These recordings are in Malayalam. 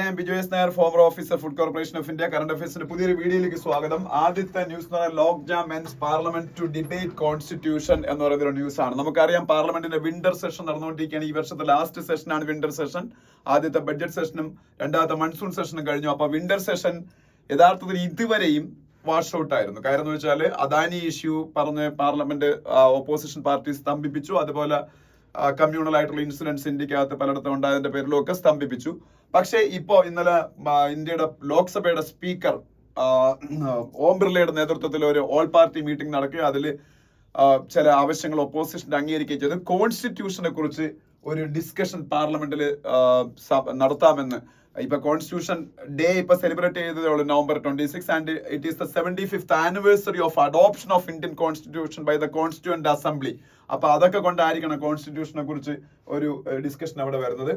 ഞാൻ Bijoyas Nair, former officer, food corporation of India. Current അഫയേഴ്സിന്റെ പുതിയൊരു വീഡിയോയിലേക്ക് സ്വാഗതം. ആദ്യത്തെ ന്യൂസ് എന്ന് പറയുന്നത് logjam ends parliament to debate constitution എന്ന് പറയുന്ന ഒരു ന്യൂസ് ആണ്. നമുക്കറിയാം പാർലമെന്റിന്റെ വിന്റർ സെഷൻ നടന്നുകൊണ്ടിരിക്കുകയാണ്. ഈ വർഷത്തെ ലാസ്റ്റ് സെഷനാണ് വിന്റർ സെഷൻ. ആദ്യത്തെ ബഡ്ജറ്റ് സെഷനും രണ്ടാമത്തെ മൺസൂൺ സെഷനും കഴിഞ്ഞു. അപ്പൊ വിന്റർ സെഷൻ യഥാർത്ഥത്തിൽ ഇതുവരെയും വാഷ് ഔട്ട് ആയിരുന്നു. കാര്യം എന്ന് വെച്ചാൽ അദാനി ഇഷ്യൂ പറഞ്ഞ് പാർലമെന്റ് ഓപ്പോസിഷൻ പാർട്ടി സ്തംഭിപ്പിച്ചു. അതുപോലെ കമ്മ്യൂണൽ ആയിട്ടുള്ള ഇൻസിഡൻസ് ഇന്ത്യക്കകത്ത് പലയിടത്തും ഉണ്ടായതിന്റെ പേരിലും ഒക്കെ സ്തംഭിപ്പിച്ചു. പക്ഷേ ഇന്നലെ ഇന്ത്യയുടെ ലോക്സഭയുടെ സ്പീക്കർ ഓം ബിർളയുടെ നേതൃത്വത്തിൽ ഒരു ഓൾ പാർട്ടി മീറ്റിംഗ് നടക്കുകയും അതിൽ ചില ആവശ്യങ്ങൾ ഒപ്പോസിഷൻ അംഗീകരിക്കുകയും ചെയ്തു. കോൺസ്റ്റിറ്റ്യൂഷനെ കുറിച്ച് ഒരു ഡിസ്കഷൻ പാർലമെന്റിൽ നടത്താമെന്ന്. കോൺസ്റ്റിറ്റ്യൂഷൻ ഡേ സെലിബ്രേറ്റ് ചെയ്തതേ ഉള്ളൂ, November 26, and it is the 75th anniversary of adoption of Indian constitution by the constituent assembly. അപ്പൊ അതൊക്കെ കൊണ്ടായിരിക്കണം കോൺസ്റ്റിറ്റ്യൂഷനെ കുറിച്ച് ഒരു ഡിസ്കഷൻ അവിടെ വരുന്നത്.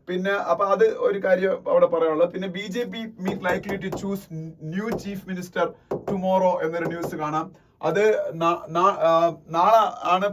പിന്നെ അത് ഒരു കാര്യം അവിടെ പറയാനുള്ളത്. പിന്നെ BJP meet likely to choose new chief minister tomorrow എന്നൊരു ന്യൂസ് കാണാം. അത് നാളെ ആണ്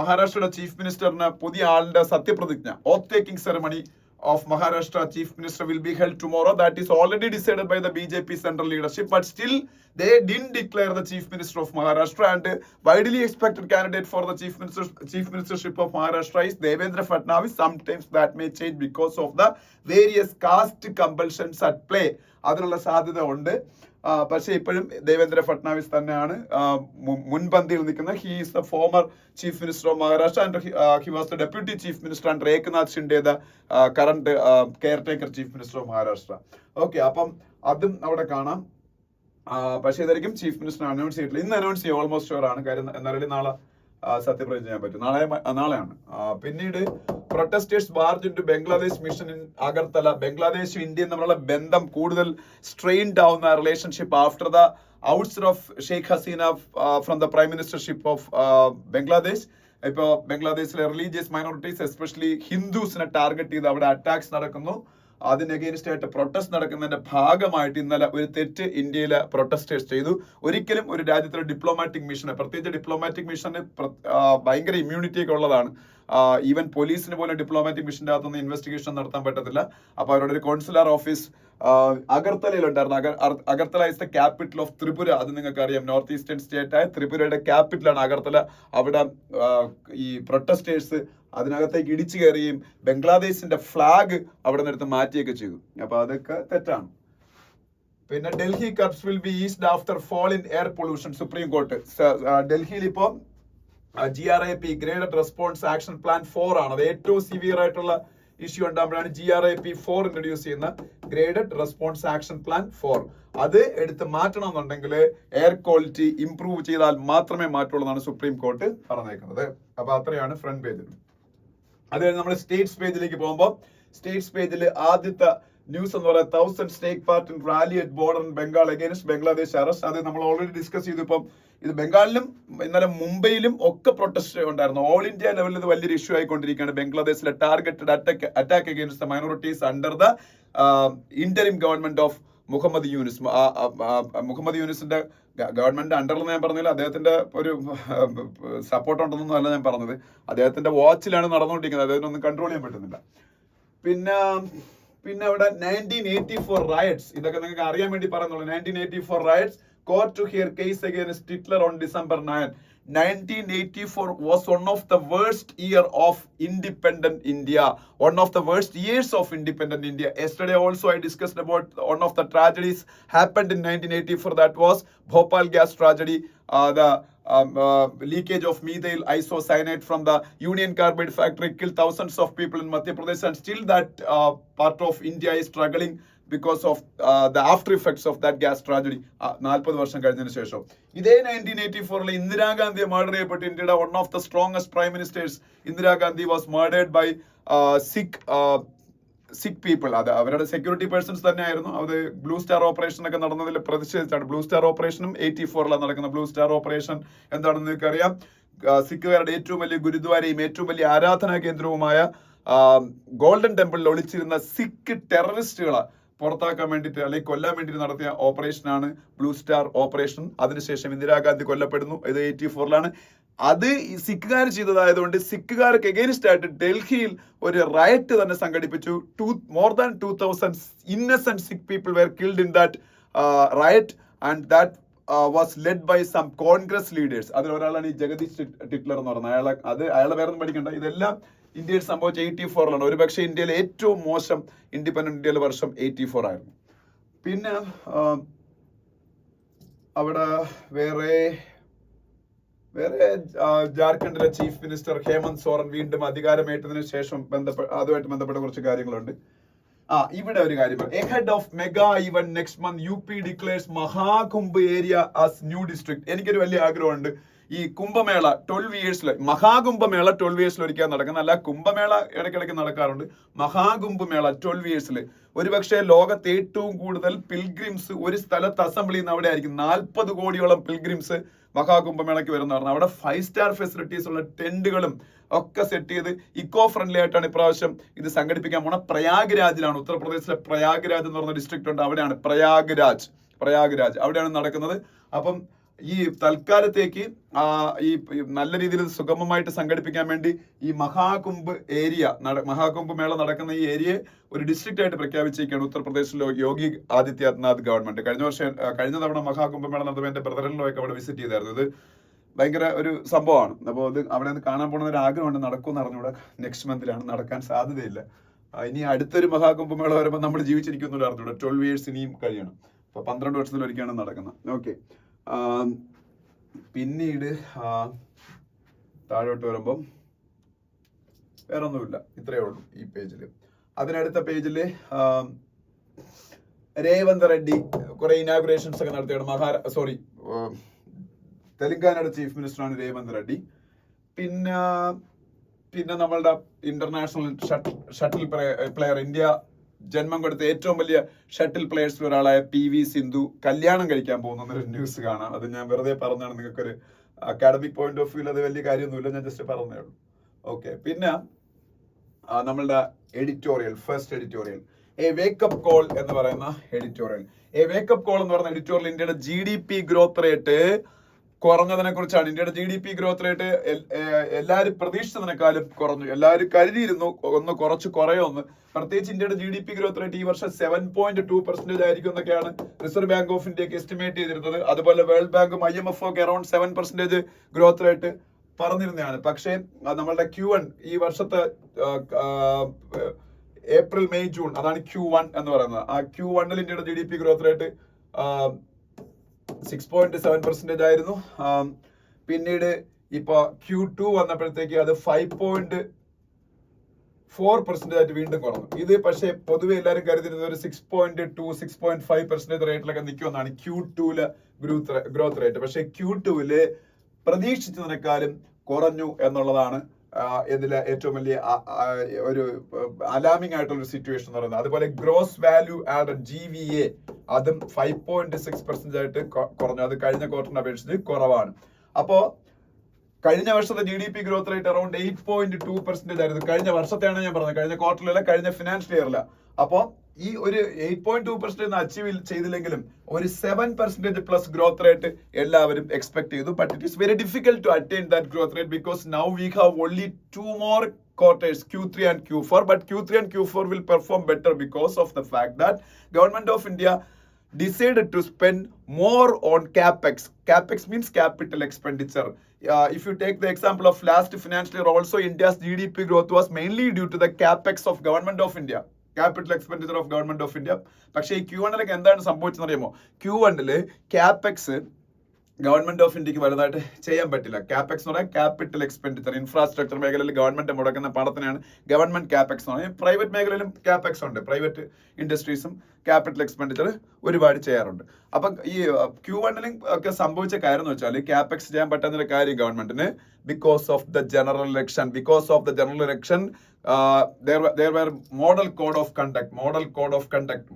മഹാരാഷ്ട്രയുടെ ചീഫ് മിനിസ്റ്ററിന് പുതിയ ആളുടെ സത്യപ്രതിജ്ഞ. Oath taking ceremony of Maharashtra chief minister will be held tomorrow. That is already decided by the BJP central leadership, but still they didn't declare the chief minister of Maharashtra, and widely expected candidate for the chief ministership of Maharashtra is Devendra Fadnavis. Sometimes that may change because of the various caste compulsions at play. അതിനുള്ള സാധ്യത ഉണ്ട്. പക്ഷേ ഇപ്പോഴും ദേവേന്ദ്ര ഫഡ്നാവിസ് തന്നെയാണ് മുൻപന്തിയിൽ നിൽക്കുന്നത്. He is the former chief minister of Maharashtra and he was the deputy chief minister and Eknath Shinde the current care taker chief minister of Maharashtra. Okay, അപ്പം അതും അവിടെ കാണാം. പക്ഷേ ഇതായിരിക്കും ചീഫ് മിനിസ്റ്റർ അനൗൺസ് ചെയ്തിട്ടില്ല. ഇന്ന് അനൗൺസ് ചെയ്യും, ഓൾമോസ്റ്റ് ഷുവർ ആണ്. കാര്യം എന്നാലും നാളെ സത്യപ്രതിജ്ഞ ചെയ്യാൻ പറ്റും. നാളെയാണ്. പിന്നീട് protesters march into Bangladesh mission in Agartala. ബംഗ്ലാദേശും ഇന്ത്യയും തമ്മിലുള്ള ബന്ധം കൂടുതൽ സ്ട്രെയിൻഡ് ആവുന്ന റിലേഷൻഷിപ്പ് ആഫ്റ്റർ ദ ഔട്ട്സർ of Sheikh Hasina from the prime ministership of Bangladesh. ഇപ്പോൾ ബംഗ്ലാദേശിലെ റിലീജിയസ് മൈനോറിറ്റീസ്, എസ്പെഷ്യലി ഹിന്ദുസിനെ ടാർഗറ്റ് ചെയ്ത് അവിടെ അറ്റാക്സ് നടക്കുന്നു. അതിന് അഗെയിൻസ്റ്റ് ആയിട്ട് പ്രൊട്ടസ്റ്റ് നടക്കുന്നതിന്റെ ഭാഗമായിട്ട് ഇന്നലെ ഒരു തെറ്റ് ഇന്ത്യയിലെ പ്രൊട്ടസ്റ്റേഴ്സ് ചെയ്തു. ഒരിക്കലും ഒരു രാജ്യത്തിലെ ഡിപ്ലോമാറ്റിക് മിഷന്, പ്രത്യേകിച്ച് ഡിപ്ലോമാറ്റിക് മിഷന് ഭയങ്കര ഇമ്മ്യൂണിറ്റി ഒക്കെ ഉള്ളതാണ്. ഈവൻ പോലീസിന് പോലും ഡിപ്ലോമാറ്റിക് മിഷന്റെ അകത്തൊന്നും ഇൻവെസ്റ്റിഗേഷൻ നടത്താൻ പറ്റത്തില്ല. അപ്പൊ അവരുടെ ഒരു കോൺസുലർ ഓഫീസ് അഗർത്തലയിലുണ്ടായിരുന്നു. Agartala is the capital of Tripura. അത് നിങ്ങൾക്ക് അറിയാം, നോർത്ത് ഈസ്റ്റേൺ സ്റ്റേറ്റ് ആയ ത്രിപുരയുടെ ക്യാപിറ്റലാണ് അഗർത്തല. അവിടെ ഈ പ്രൊട്ടസ്റ്റേഴ്സ് അതിനകത്തേക്ക് ഇടിച്ചു കയറുകയും ബംഗ്ലാദേശിന്റെ ഫ്ലാഗ് അവിടെ നിന്ന് എടുത്ത് മാറ്റിയൊക്കെ ചെയ്തു. അപ്പൊ അതൊക്കെ തെറ്റാണ്. പിന്നെ Delhi curbs will be eased after fall in air pollution. Supreme court ഡൽഹിയിൽ ഇപ്പോ GRAP graded response action plan 4 ആണ്. അത് ഏറ്റവും സിവിയർ ആയിട്ടുള്ള ഇഷ്യൂ ഉണ്ടാകുമ്പോഴാണ് GRAP 4 ഇൻട്രൊഡ്യൂസ് ചെയ്യുന്ന ഗ്രേഡഡ് റെസ്പോൺസ് ആക്ഷൻ പ്ലാൻ 4. അത് എടുത്ത് മാറ്റണം എന്നുണ്ടെങ്കിൽ എയർ ക്വാളിറ്റി ഇംപ്രൂവ് ചെയ്താൽ മാത്രമേ മാറ്റുള്ളൂ എന്നാണ് സുപ്രീം കോർട്ട് പറഞ്ഞേക്കുന്നത്. അപ്പൊ അത്രയാണ് ഫ്രണ്ട് പേജിൽ. അത് കഴിഞ്ഞ് നമ്മൾ സ്റ്റേറ്റ്സ് പേജിലേക്ക് പോകുമ്പോൾ സ്റ്റേറ്റ്സ് പേജിൽ ആദ്യത്തെ ന്യൂസ് എന്ന് പറയുന്നത് 1000 state party rally at border in Bengal against Bangladesh arrest. അത് നമ്മൾ ഓൾറെഡി ഡിസ്കസ് ചെയ്തു. ഇപ്പം ഇത് ബംഗാളിലും ഇന്നലെ മുംബൈയിലും ഒക്കെ പ്രൊട്ടസ്റ്റ് ഉണ്ടായിരുന്നു. ഓൾ ഇന്ത്യ ലെവലിൽ ഇത് വലിയൊരു ഇഷ്യൂ ആയിക്കൊണ്ടിരിക്കുകയാണ്. ബംഗ്ലാദേശിലെ targeted attack against the minorities under the interim government of Muhammad Yunus. Muhammad യൂനിസിന്റെ ഗവൺമെന്റ് അണ്ടറിൽ ഞാൻ പറഞ്ഞില്ല, അദ്ദേഹത്തിന്റെ ഒരു സപ്പോർട്ട് ഉണ്ടെന്നൊന്നും അല്ല ഞാൻ പറഞ്ഞത്. അദ്ദേഹത്തിന്റെ വാച്ചിലാണ് നടന്നുകൊണ്ടിരിക്കുന്നത്. അദ്ദേഹത്തിനൊന്നും കൺട്രോൾ ചെയ്യാൻ പറ്റുന്നില്ല. പിന്നെ അവിടെ 1984 റയറ്റ്സ്, ഇതൊക്കെ നിങ്ങൾക്ക് അറിയാൻ വേണ്ടി പറയുന്നുള്ളൂ. 1984 riots, court to hear case against Hitler on December 9. 1984 was one of the worst year of independent India, one of the worst years of independent India. Yesterday also I discussed about one of the tragedies happened in 1984. That was Bhopal gas tragedy. The leakage of methyl isocyanate from the Union Carbide factory killed thousands of people in Madhya Pradesh, and still that part of India is struggling because of the after effects of that gas tragedy. 40 വർഷം കഴിഞ്ഞതിന് ശേഷം ഇതേ 1984 ഇന്ദിരാഗാന്ധിയെ മർഡർ ചെയ്യപ്പെട്ടു. ഇന്ത്യയുടെ one of the strongest prime ministers Indira Gandhi was murdered by Sikh people. അത് അവരുടെ സെക്യൂരിറ്റി പേഴ്സൺസ് തന്നെയായിരുന്നു. അത് ബ്ലൂ സ്റ്റാർ ഓപ്പറേഷൻ ഒക്കെ നടന്നതിൽ പ്രതിഷേധിച്ചാണ്. ബ്ലൂ സ്റ്റാർ ഓപ്പറേഷനും 84 നടക്കുന്ന ബ്ലൂ സ്റ്റാർ ഓപ്പറേഷൻ എന്താണെന്ന് നിങ്ങൾക്ക് അറിയാം. സിഖുകാരുടെ ഏറ്റവും വലിയ ഗുരുദ്വാരയും ഏറ്റവും വലിയ ആരാധനാ കേന്ദ്രവുമായ ഗോൾഡൻ ടെമ്പിളിൽ ഒളിച്ചിരുന്ന സിഖ് ടെററിസ്റ്റുകളെ പുറത്താക്കാൻ വേണ്ടിയിട്ട് അല്ലെങ്കിൽ കൊല്ലാൻ വേണ്ടിയിട്ട് നടത്തിയ ഓപ്പറേഷനാണ് ബ്ലൂ സ്റ്റാർ ഓപ്പറേഷൻ. അതിനുശേഷം ഇന്ദിരാഗാന്ധി കൊല്ലപ്പെടുന്നു. ഇത് 84 അത് ഈ സിഖുകാർ ചെയ്തതായതുകൊണ്ട് സിഖുകാർക്ക് എഗെയിൻസ്റ്റ് ആയിട്ട് ഡൽഹിയിൽ ഒരു റയറ്റ് തന്നെ സംഘടിപ്പിച്ചു. More than 2000 innocent Sikh people were killed in that riot, and that was led by some Congress leaders. അതിൽ ഒരാളാണ് ഈ ജഗദീഷ് ടിറ്റ്ലർ എന്ന് പറയുന്നത്. അയാളെ വേറെ ഒന്നും പഠിക്കണ്ട. ഇതെല്ലാം ഇന്ത്യയിൽ സംഭവിച്ച 84-ലാണ്. ഒരുപക്ഷെ ഇന്ത്യയിലെ ഏറ്റവും മോശം ഇൻഡിപെൻഡന്റ് ഇന്ത്യയിലെ വർഷം 84 ആയിരുന്നു. പിന്നെ അവിടെ വേറെ ജാർഖണ്ഡിലെ ചീഫ് മിനിസ്റ്റർ ഹേമന്ത് സോറൻ വീണ്ടും അധികാരമേറ്റതിനു ശേഷം അതുമായിട്ട് ബന്ധപ്പെട്ട കുറച്ച് കാര്യങ്ങളുണ്ട്. ഇവിടെ ഒരു കാര്യം, ahead of mega event next month UP declares Mahakumbh area as new district. എനിക്കൊരു വലിയ ആഗ്രഹമുണ്ട് ഈ കുംഭമേള 12 ഇയേഴ്സിൽ, മഹാകുംഭമേള 12 ഇയേഴ്സിൽ ഒരിക്കൽ നടക്കുന്ന, അല്ല കുംഭമേള ഇടയ്ക്കിടയ്ക്ക് നടക്കാറുണ്ട്. മഹാകുംഭമേള 12 ഇയേഴ്സിൽ ഒരുപക്ഷെ ലോകത്ത് ഏറ്റവും കൂടുതൽ പിൽഗ്രിംസ് ഒരു സ്ഥലത്ത് അസംബിൾ ചെയ്യുന്ന അവിടെ ആയിരിക്കും. 40 കോടിയോളം പിൽഗ്രിംസ് മഹാകുംഭമേളയ്ക്ക് വരുന്ന പറഞ്ഞു. അവിടെ 5 സ്റ്റാർ ഫെസിലിറ്റീസ് ഉള്ള ടെന്റുകളും ഒക്കെ സെറ്റ് ചെയ്ത് ഇക്കോ ഫ്രണ്ട്ലി ആയിട്ടാണ് ഇപ്രാവശ്യം ഇത് സംഘടിപ്പിക്കാൻ പോണ. പ്രയാഗ്രാജിലാണ്, ഉത്തർപ്രദേശിലെ പ്രയാഗ്രാജ് എന്ന് പറഞ്ഞ ഡിസ്ട്രിക്ട് ഉണ്ട്, അവിടെയാണ് പ്രയാഗ്രാജ് അവിടെയാണ് നടക്കുന്നത്. അപ്പം ഈ തൽക്കാലത്തേക്ക് ഈ നല്ല രീതിയിൽ സുഗമമായിട്ട് സംഘടിപ്പിക്കാൻ വേണ്ടി ഈ മഹാകുംഭ് മേള നടക്കുന്ന ഈ ഏരിയയെ ഒരു ഡിസ്ട്രിക്റ്റ് ആയിട്ട് പ്രഖ്യാപിച്ചിരിക്കുകയാണ് ഉത്തർപ്രദേശിലെ യോഗി ആദിത്യനാഥ് ഗവൺമെന്റ്. കഴിഞ്ഞ തവണ മഹാകുംഭമേള നടന്നപ്പോൾ എന്റെ ബ്രദറിലൊക്കെ അവിടെ വിസിറ്റ് ചെയ്തായിരുന്നു. ഇത് ഭയങ്കര ഒരു സംഭവമാണ്. അപ്പോൾ അത് അവിടെ നിന്ന് കാണാൻ പോകുന്ന ഒരു ആഗ്രഹമുണ്ട്. നടക്കുമെന്ന് അറിഞ്ഞൂടെ, നെക്സ്റ്റ് മന്തിലാണ്, നടക്കാൻ സാധ്യതയില്ല. ഇനി അടുത്തൊരു മഹാകുംഭമേള വരുമ്പോൾ നമ്മൾ ജീവിച്ചിരിക്കുന്നു അറിഞ്ഞൂടെ. 12 ഇയേഴ്സ് ഇനിയും കഴിയണം. അപ്പൊ 12 വർഷത്തിലൊരിക്കലാണ് നടക്കുന്നത്. ഓക്കെ, പിന്നീട് താഴോട്ട് വരുമ്പം വേറെ ഒന്നുമില്ല, ഇത്രയേ ഉള്ളൂ ഈ പേജിൽ. അതിനടുത്ത പേജില് രേവന്ത് റെഡ്ഡി കുറെ ഇനാഗുറേഷൻസ് ഒക്കെ നടത്തിയാണ്. തെലങ്കാനയുടെ ചീഫ് മിനിസ്റ്ററാണ് രേവന്ത് റെഡ്ഡി. പിന്നെ നമ്മളുടെ ഇന്റർനാഷണൽ ഷട്ടിൽ പ്ലെയർ, ഇന്ത്യ ജന്മം കൊടുത്ത ഏറ്റവും വലിയ ഷട്ടിൽ പ്ലേയേഴ്സിൽ ഒരാളായ PV സിന്ധു കല്യാണം കഴിക്കാൻ പോകുന്നൊരു ന്യൂസ് കാണാം. അത് ഞാൻ വെറുതെ പറഞ്ഞാണ്, നിങ്ങൾക്കൊരു അക്കാഡമിക് പോയിന്റ് ഓഫ് വ്യൂവിൽ അത് വലിയ കാര്യമൊന്നുമില്ല, ഞാൻ ജസ്റ്റ് പറഞ്ഞേ ഉള്ളൂ. ഓക്കെ, പിന്നെ നമ്മളുടെ first editorial A wake up call എന്ന് പറയുന്ന എഡിറ്റോറിയൽ. ഇന്ത്യയുടെ GDP ഗ്രോത്ത് റേറ്റ് കുറഞ്ഞതിനെ കുറിച്ചാണ്. ഇന്ത്യയുടെ GDP ഗ്രോത്ത് റേറ്റ് എല്ലാവരും പ്രതീക്ഷിച്ചതിനേക്കാളും കുറഞ്ഞു. എല്ലാവരും കരുതിയിരുന്നു ഒന്ന് കുറച്ച് കുറയുമെന്ന്. പ്രത്യേകിച്ച് ഇന്ത്യയുടെ GDP ഗ്രോത്ത് റേറ്റ് ഈ വർഷം 7.2% ആയിരിക്കും എന്നൊക്കെയാണ് റിസർവ് ബാങ്ക് ഓഫ് ഇന്ത്യക്ക് എസ്റ്റിമേറ്റ് ചെയ്തിരുന്നത്. അതുപോലെ വേൾഡ് ബാങ്കും IMF ഒക്കെ അറൌണ്ട് 7% ഗ്രോത്ത് റേറ്റ് പറഞ്ഞിരുന്നതാണ്. പക്ഷേ നമ്മളുടെ Q1 ഈ വർഷത്തെ ഏപ്രിൽ മെയ് ജൂൺ, അതാണ് Q1 എന്ന് പറയുന്നത്. ആ Q1 ഇന്ത്യയുടെ GDP ഗ്രോത്ത് റേറ്റ് 6.7% ആയിരുന്നു. പിന്നീട് ഇപ്പൊ Q2 വന്നപ്പോഴത്തേക്ക് അത് 5.4% ആയിട്ട് വീണ്ടും കുറഞ്ഞു. ഇത് പക്ഷേ പൊതുവെ എല്ലാവരും കരുതിയിരുന്നത് ഒരു 6.2, 6.5% റേറ്റിലൊക്കെ നിൽക്കുമെന്നാണ് Q2 ഗ്രോത്ത് റേറ്റ്. പക്ഷേ Q2 പ്രതീക്ഷിച്ചതിനേക്കാളും കുറഞ്ഞു എന്നുള്ളതാണ് ഇതിലെ ഏറ്റവും വലിയ ഒരു അലാമിംഗ് ആയിട്ടുള്ള ഒരു സിറ്റുവേഷൻ എന്ന് പറയുന്നത്. അതുപോലെ ഗ്രോസ് വാല്യൂ ആഡഡ് GVA അതും 5.6% ആയിട്ട് കുറഞ്ഞു. അത് കഴിഞ്ഞ ക്വാർട്ടറിനെ അപേക്ഷിച്ച് കുറവാണ്. അപ്പോ കഴിഞ്ഞ വർഷത്തെ GDP ഗ്രോത്ത് റേറ്റ് അറൌണ്ട് 8.2% ആയിരുന്നു. കഴിഞ്ഞ വർഷത്തെയാണ് ഞാൻ പറഞ്ഞത്, കഴിഞ്ഞ ക്വാർട്ടറിലല്ല, കഴിഞ്ഞ ഫിനാൻഷ്യൽ ഇയറില. അപ്പോ ഈ ഒരു 8.2% അച്ചീവ് ചെയ്തില്ലെങ്കിലും ഒരു 7% പ്ലസ് ഗ്രോത്ത് റേറ്റ് എല്ലാവരും എക്സ്പെക്ട് ചെയ്തു. But it is very difficult to attain that growth rate because now we have only 2 more quarters, Q3 and Q4. But Q3 and Q4 will perform better because of the fact that Government of India decided to spend more on CapEx. CapEx means capital expenditure. If you take the example of last financial year also, India's GDP growth was mainly due to the CapEx of Government of India. Capital expenditure of Government of India. പക്ഷേ ഈ Q1 എന്താണ് സംഭവിച്ചെന്ന് അറിയാമോ? Q1 ക്യാപെക്സ് ഗവൺമെന്റ് ഓഫ് ഇന്ത്യക്ക് വലുതായിട്ട് ചെയ്യാൻ പറ്റില്ല. ക്യാപെക്സ് എന്ന് പറഞ്ഞാൽ ക്യാപിറ്റൽ എക്സ്പെൻഡിച്ചർ, ഇൻഫ്രാസ്ട്രക്ചർ മേഖലയിൽ ഗവൺമെന്റ് മുടക്കുന്ന പണത്തിനാണ് ഗവൺമെന്റ് ക്യാപെക്സ് എന്ന് പറഞ്ഞാൽ. പ്രൈവറ്റ് മേഖലയിലും ക്യാപെക്സ് ഉണ്ട്, പ്രൈവറ്റ് ഇൻഡസ്ട്രീസും ക്യാപിറ്റൽ എക്സ്പെൻഡിച്ചർ ഒരുപാട് ചെയ്യാറുണ്ട്. അപ്പം ഈ Q1 ഒക്കെ സംഭവിച്ച കാര്യം എന്ന് വെച്ചാൽ ക്യാപെക്സ് ചെയ്യാൻ പറ്റുന്ന കാര്യം ഗവൺമെന്റിന് because of the general election. there were model code of conduct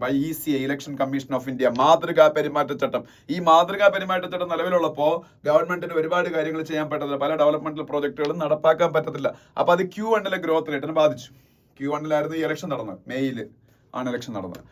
by ECA, Election Commission of India. മാതൃകാ പെരുമാറ്റച്ചട്ടം. ഈ മാതൃകാ പെരുമാറ്റച്ചട്ടം നിലവിലുള്ളപ്പോൾ ഗവൺമെന്റിന് ഒരുപാട് കാര്യങ്ങൾ ചെയ്യാൻ പറ്റത്തില്ല, പല ഡെവലപ്മെന്റൽ പ്രോജക്റ്റുകളും നടപ്പാക്കാൻ പറ്റത്തില്ല. അപ്പൊ അത് Q1 ഗ്രോത്ത് റേറ്റിനെ ബാധിച്ചു. Q1 ഈ ഇലക്ഷൻ നടന്നത്, മെയ്യിൽ ആണ് ഇലക്ഷൻ നടന്നത്.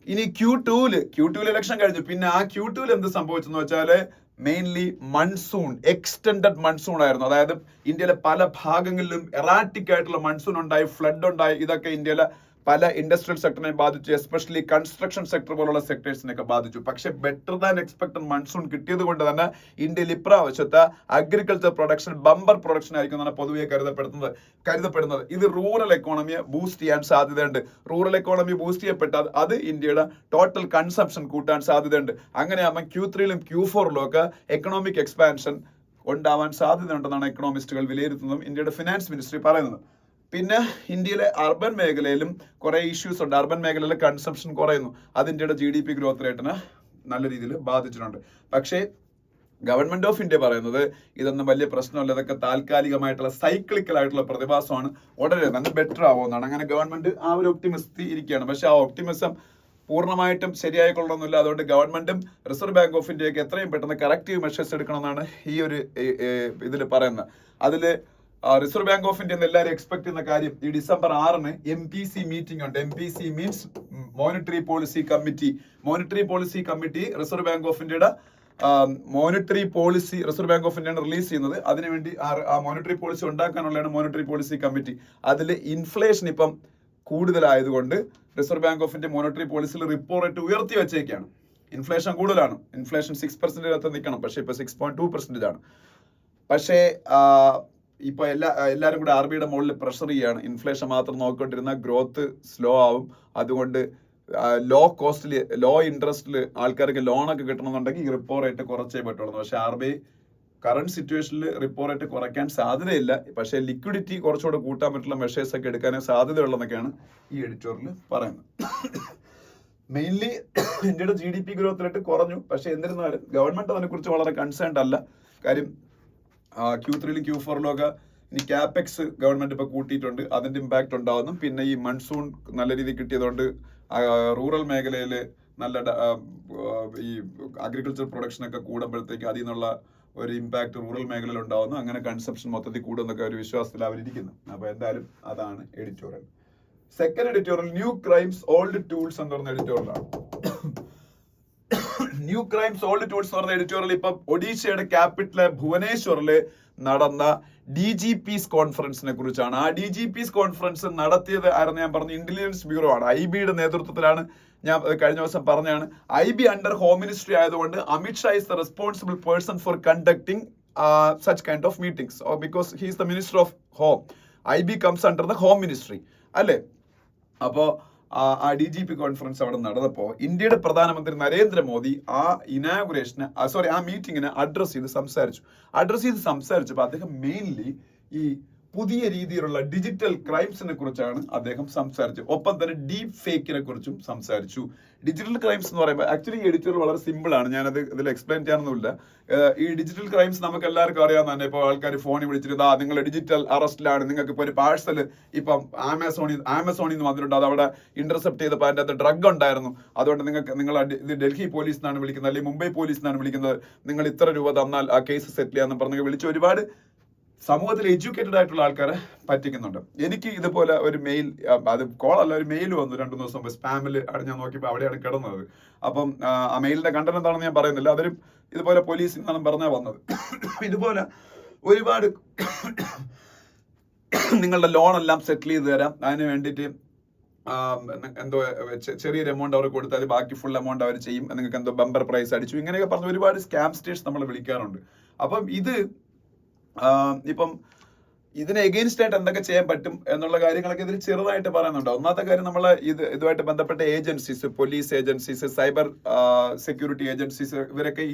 ഇനി Q2 ഇലക്ഷൻ കഴിഞ്ഞു. പിന്നെ ആ Q2 എന്ത് സംഭവിച്ചെന്ന് വെച്ചാല് മെയിൻലി മൺസൂൺ, എക്സ്റ്റെൻഡഡ് മൺസൂൺ ആയിരുന്നു. അതായത് ഇന്ത്യയിലെ പല ഭാഗങ്ങളിലും എറാറ്റിക് ആയിട്ടുള്ള മൺസൂൺ ഉണ്ടായി, ഫ്ലഡ് ഉണ്ടായി. ഇതൊക്കെ ഇന്ത്യയിലെ പല ഇൻഡസ്ട്രിയൽ സെക്ടറിനെ ബാധിച്ചു, എസ്പെഷ്യലി കൺസ്ട്രക്ഷൻ സെക്ടർ പോലുള്ള സെക്ടേഴ്സിനെയൊക്കെ ബാധിച്ചു. പക്ഷെ ബെറ്റർ ദാൻ എക്സ്പെക്ടഡ് മൺസൂൺ കിട്ടിയത് കൊണ്ട് തന്നെ ഇന്ത്യയിൽ ഇപ്രാവശ്യത്തെ അഗ്രികൾച്ചർ പ്രൊഡക്ഷൻ ബമ്പർ പ്രൊഡക്ഷൻ ആയിരിക്കും എന്നാണ് പൊതുവെ കരുതപ്പെടുന്നത്. ഇത് റൂറൽ എക്കോണമിയെ ബൂസ്റ്റ് ചെയ്യാൻ സാധ്യതയുണ്ട്. റൂറൽ എക്കോണമി ബൂസ്റ്റ് ചെയ്യപ്പെട്ടാൽ അത് ഇന്ത്യയുടെ ടോട്ടൽ കൺസംപ്ഷൻ കൂട്ടാൻ സാധ്യതയുണ്ട്. അങ്ങനെയാകുമ്പോൾ Q3ലും Q4ലും ഒക്കെ എക്കണോമിക് എക്സ്പാൻഷൻ ഉണ്ടാവാൻ സാധ്യതയുണ്ടെന്നാണ് എക്കണോമിസ്റ്റുകൾ വിലയിരുത്തുന്നതും ഇന്ത്യയുടെ ഫിനാൻസ് മിനിസ്ട്രി പറയുന്നത്. പിന്നെ ഇന്ത്യയിലെ അർബൻ മേഖലയിലും കുറെ ഇഷ്യൂസ് ഉണ്ട്. അർബൻ മേഖലയിലെ കൺസംപ്ഷൻ കുറയുന്നു. അത് ഇന്ത്യയുടെ GDP ഗ്രോത്ത് റേറ്റിനെ നല്ല രീതിയിൽ ബാധിച്ചിട്ടുണ്ട്. പക്ഷേ ഗവൺമെന്റ് ഓഫ് ഇന്ത്യ പറയുന്നത് ഇതൊന്നും വലിയ പ്രശ്നമല്ല, ഇതൊക്കെ താൽക്കാലികമായിട്ടുള്ള സൈക്ലിക്കൽ ആയിട്ടുള്ള പ്രതിഭാസമാണ്, ഉടനെ തന്നെ ബെറ്റർ ആവുമെന്നാണ്. അങ്ങനെ ഗവൺമെന്റ് ആ ഒരു ഒപ്റ്റിമിസ്റ്റ് ഇരിക്കുകയാണ്. പക്ഷെ ആ ഒപ്റ്റിമിസം പൂർണ്ണമായിട്ടും ശരിയായിക്കൊള്ളണമെന്നില്ല. അതുകൊണ്ട് ഗവൺമെന്റും റിസർവ് ബാങ്ക് ഓഫ് ഇന്ത്യക്ക് എത്രയും പെട്ടെന്ന് കറക്റ്റീവ് മെഷേഴ്സ് എടുക്കണമെന്നാണ് ഈ ഒരു ഇതിൽ പറയുന്നത്. അതിൽ റിസർവ് ബാങ്ക് ഓഫ് ഇന്ത്യ എല്ലാവരും എക്സ്പെക്ട് ചെയ്യുന്ന കാര്യം, ഈ December 6 MPC മീറ്റിംഗ് ഉണ്ട്. MPC means monetary policy committee. Monetary policy committee reserve bank of ഇന്ത്യയുടെ monetary policy reserve bank of ഇന്ത്യയാണ് റിലീസ് ചെയ്യുന്നത്. അതിനുവേണ്ടി ആ മോണിറ്ററി പോളിസി ഉണ്ടാക്കാനുള്ളതാണ് മോണിറ്ററി പോളിസി കമ്മിറ്റി. അതിൽ ഇൻഫ്ലേഷൻ ഇപ്പം കൂടുതലായതുകൊണ്ട് reserve bank of India monetary പോളിസിയിൽ റിപ്പോ റേറ്റ് ഉയർത്തി വെച്ചേക്കാണ്. ഇൻഫ്ലേഷൻ കൂടുതലാണ്. ഇൻഫ്ലേഷൻ 6% നിൽക്കണം, പക്ഷേ ഇപ്പൊ 6.2% ആണ്. പക്ഷേ ഇപ്പൊ എല്ലാവരും കൂടെ RBIയുടെ മുകളിൽ പ്രഷർ ചെയ്യാണ്. ഇൻഫ്ലേഷൻ മാത്രം നോക്കിക്കൊണ്ടിരുന്ന ഗ്രോത്ത് സ്ലോ ആവും. അതുകൊണ്ട് ലോ കോസ്റ്റിൽ ലോ ഇൻട്രസ്റ്റിൽ ആൾക്കാർക്ക് ലോണൊക്കെ കിട്ടണമെന്നുണ്ടെങ്കിൽ ഈ റിപ്പോ റേറ്റ് കുറച്ചേ പറ്റുള്ളൂ. പക്ഷെ RBI കറണ്ട് സിറ്റുവേഷനിൽ റിപ്പോ റേറ്റ് കുറയ്ക്കാൻ സാധ്യതയില്ല. പക്ഷേ ലിക്വിഡിറ്റി കുറച്ചുകൂടെ കൂട്ടാൻ പറ്റുള്ള മെഷേഴ്സ് ഒക്കെ എടുക്കാനേ സാധ്യതയുള്ളതെന്നൊക്കെയാണ് ഈ എഡിറ്റോറിയൽ പറയുന്നത്. മെയിൻലി ഇന്ത്യയുടെ GDP ഗ്രോത്ത് റേറ്റ് കുറഞ്ഞു. പക്ഷെ എന്നിരുന്നാലും ഗവൺമെന്റ് അതിനെക്കുറിച്ച് വളരെ കൺസേൺഡ് അല്ല. കാര്യം Q3ലും Q4ലും ഒക്കെ ഇനി ക്യാപെക്സ് ഗവൺമെന്റ് ഇപ്പൊ കൂട്ടിയിട്ടുണ്ട്. അതിന്റെ ഇമ്പാക്ട് ഉണ്ടാവുന്നു. പിന്നെ ഈ മൺസൂൺ നല്ല രീതിയിൽ കിട്ടിയതുകൊണ്ട് റൂറൽ മേഖലയിൽ നല്ല ഈ അഗ്രികൾച്ചർ പ്രൊഡക്ഷൻ ഒക്കെ കൂടുമ്പോഴത്തേക്ക് അതിൽ നിന്നുള്ള ഒരു ഇമ്പാക്ട് റൂറൽ മേഖലയിൽ ഉണ്ടാവുന്നു. അങ്ങനെ കൺസംപ്ഷൻ മൊത്തത്തിൽ കൂടുന്നൊക്കെ ഒരു വിശ്വാസത്തിൽ അവരിയ്ക്കുന്നു. അപ്പൊ എന്തായാലും അതാണ് editorial. Second editorial new crimes old tools എന്ന് പറഞ്ഞ എഡിറ്റോറിയലാണ്. ന്യൂ ക്രൈംസ് ഓൾഡ് ടൂൾസ് എന്ന് പറഞ്ഞ എഡിറ്റോറിയൽ ഇപ്പം ഒഡീഷയുടെ ക്യാപിറ്റല് ഭുവനേശ്വറില് നടന്ന DGP's കോൺഫറൻസിനെ കുറിച്ചാണ്. ആ DGP's കോൺഫറൻസ് നടത്തിയത് ആരെന്ന് ഞാൻ പറഞ്ഞു, ഇന്റലിജൻസ് ബ്യൂറോ ആണ്. IBയുടെ നേതൃത്വത്തിലാണ്. ഞാൻ കഴിഞ്ഞ ദിവസം പറഞ്ഞാണ്. IB അണ്ടർ ഹോം മിനിസ്ട്രി ആയതുകൊണ്ട് Amit Shah is the responsible person for conducting such kind of meetings because he is the minister of home. IB comes under the home ministry അല്ലേ? അപ്പോ ആ DGP കോൺഫറൻസ് അവിടെ നടന്നപ്പോൾ ഇന്ത്യയുടെ പ്രധാനമന്ത്രി നരേന്ദ്രമോദി ആ മീറ്റിങ്ങിനെ അഡ്രസ് ചെയ്ത് സംസാരിച്ചപ്പോൾ അദ്ദേഹം മെയിൻലി ഈ പുതിയ രീതിയിലുള്ള ഡിജിറ്റൽ ക്രൈംസിനെ കുറിച്ചാണ് അദ്ദേഹം സംസാരിച്ചത്. ഒപ്പം തന്നെ ഡീപ് ഫേക്കിനെ കുറിച്ചും സംസാരിച്ചു. ഡിജിറ്റൽ ക്രൈംസ് എന്ന് പറയുമ്പോൾ ആക്ച്വലി എഡിറ്റോറിയൽ വളരെ സിമ്പിൾ ആണ്. ഞാനത് ഇതിൽ എക്സ്പ്ലെയിൻ ചെയ്യാനൊന്നുമില്ല. ഈ ഡിജിറ്റൽ ക്രൈംസ് നമുക്ക് എല്ലാവർക്കും അറിയാവുന്ന തന്നെ. ഇപ്പോൾ ആൾക്കാർ ഫോണിൽ വിളിച്ചിട്ട് നിങ്ങൾ ഡിജിറ്റൽ അറസ്റ്റിലാണ്, നിങ്ങൾക്ക് ഇപ്പോൾ ഒരു പാഴ്സൽ ഇപ്പം ആമസോണിൽ നിന്ന് വന്നിട്ടുണ്ട്, അത് അവിടെ ഇന്റർസെപ്റ്റ് ചെയ്തപ്പോൾ അതിൻ്റെ അകത്ത് ഡ്രഗ് ഉണ്ടായിരുന്നു, അതുകൊണ്ട് നിങ്ങൾ ഇത് ഡൽഹി പോലീസ് എന്നാണ് വിളിക്കുന്നത്, അല്ലെങ്കിൽ മുംബൈ പോലീസ് എന്നാണ് വിളിക്കുന്നത്, നിങ്ങൾ ഇത്ര രൂപ തന്നാൽ ആ കേസ് സെറ്റിൽ ചെയ്യാന്ന് പറഞ്ഞ് വിളിച്ച് ഒരുപാട് സമൂഹത്തിൽ എഡ്യൂക്കേറ്റഡ് ആയിട്ടുള്ള ആൾക്കാരെ പറ്റിക്കുന്നുണ്ട്. എനിക്ക് ഇതുപോലെ ഒരു മെയിൽ, അത് കോളല്ല, ഒരു മെയിൽ വന്നു 2 ദിവസം മുമ്പ്. സ്പാമിൽ ഞാൻ നോക്കിയപ്പോൾ അവിടെയാണ് കിടന്നത്. അപ്പം ആ മെയിലിന്റെ കണ്ടന്റ് എന്താണെന്ന് ഞാൻ പറയുന്നില്ല. അതൊരു ഇതുപോലെ പോലീസിൽ നിന്നാണ് പറഞ്ഞാൽ വന്നത്. ഇതുപോലെ ഒരുപാട് നിങ്ങളുടെ ലോൺ എല്ലാം സെറ്റിൽ ചെയ്ത് തരാം, അതിന് വേണ്ടിയിട്ട് എന്തോ ചെറിയൊരു എമൗണ്ട് അവർ കൊടുത്താൽ ബാക്കി ഫുൾ എമൗണ്ട് അവർ ചെയ്യും, നിങ്ങൾക്ക് എന്തോ ബമ്പർ പ്രൈസ് അടിച്ചു, ഇങ്ങനെയൊക്കെ പറഞ്ഞ് ഒരുപാട് സ്കാംസ്റ്റേഴ്സ് നമ്മൾ വിളിക്കാറുണ്ട്. അപ്പം ഇപ്പം ഇതിന് എഗെയിൻസ്റ്റ് ആയിട്ട് എന്തൊക്കെ ചെയ്യാൻ പറ്റും എന്നുള്ള കാര്യങ്ങളൊക്കെ ഇതിൽ ചെറുതായിട്ട് പറയുന്നുണ്ട്. ഒന്നാമത്തെ കാര്യം, നമ്മൾ ഇതുമായിട്ട് ബന്ധപ്പെട്ട agencies, police agencies, cyber security agencies, ഇവരൊക്കെ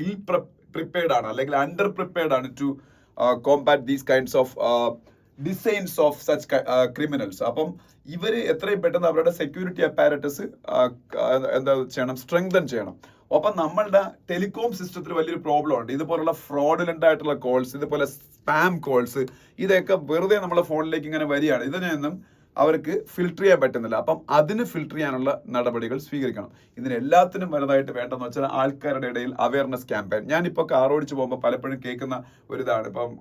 പ്രിപ്പയർഡ് ആണ്, അല്ലെങ്കിൽ അണ്ടർ പ്രിപ്പയർഡ് ആണ് to combat these kinds of designs of such criminals. അപ്പം ഇവര് എത്രയും പെട്ടെന്ന് അവരുടെ സെക്യൂരിറ്റി അപ്പാരറ്റസ് എന്താ ചെയ്യണം, സ്ട്രെങ്തൻ ചെയ്യണം. ഒപ്പം നമ്മളുടെ ടെലികോം സിസ്റ്റത്തിൽ വലിയൊരു പ്രോബ്ലം ഉണ്ട്. ഇതുപോലുള്ള ഫ്രോഡുലന്റ് ആയിട്ടുള്ള കോൾസ്, ഇതുപോലെ സ്പാം കോൾസ്, ഇതൊക്കെ വെറുതെ നമ്മുടെ ഫോണിലേക്ക് ഇങ്ങനെ വരികയാണ്. ഇതിനൊന്നും അവർക്ക് ഫിൽട്ടർ ചെയ്യാൻ പറ്റുന്നില്ല. അപ്പം അതിന് ഫിൽട്ടർ ചെയ്യാനുള്ള നടപടികൾ സ്വീകരിക്കണം. ഇതിനെല്ലാത്തിനും വലുതായിട്ട് വേണ്ടെന്ന് വെച്ചാൽ ആൾക്കാരുടെ ഇടയിൽ അവയർനെസ് ക്യാമ്പയിൻ. ഞാനിപ്പോൾ കാർ ഓടിച്ച് പോകുമ്പോൾ പലപ്പോഴും കേൾക്കുന്ന ഒരിതാണ്, ഇപ്പം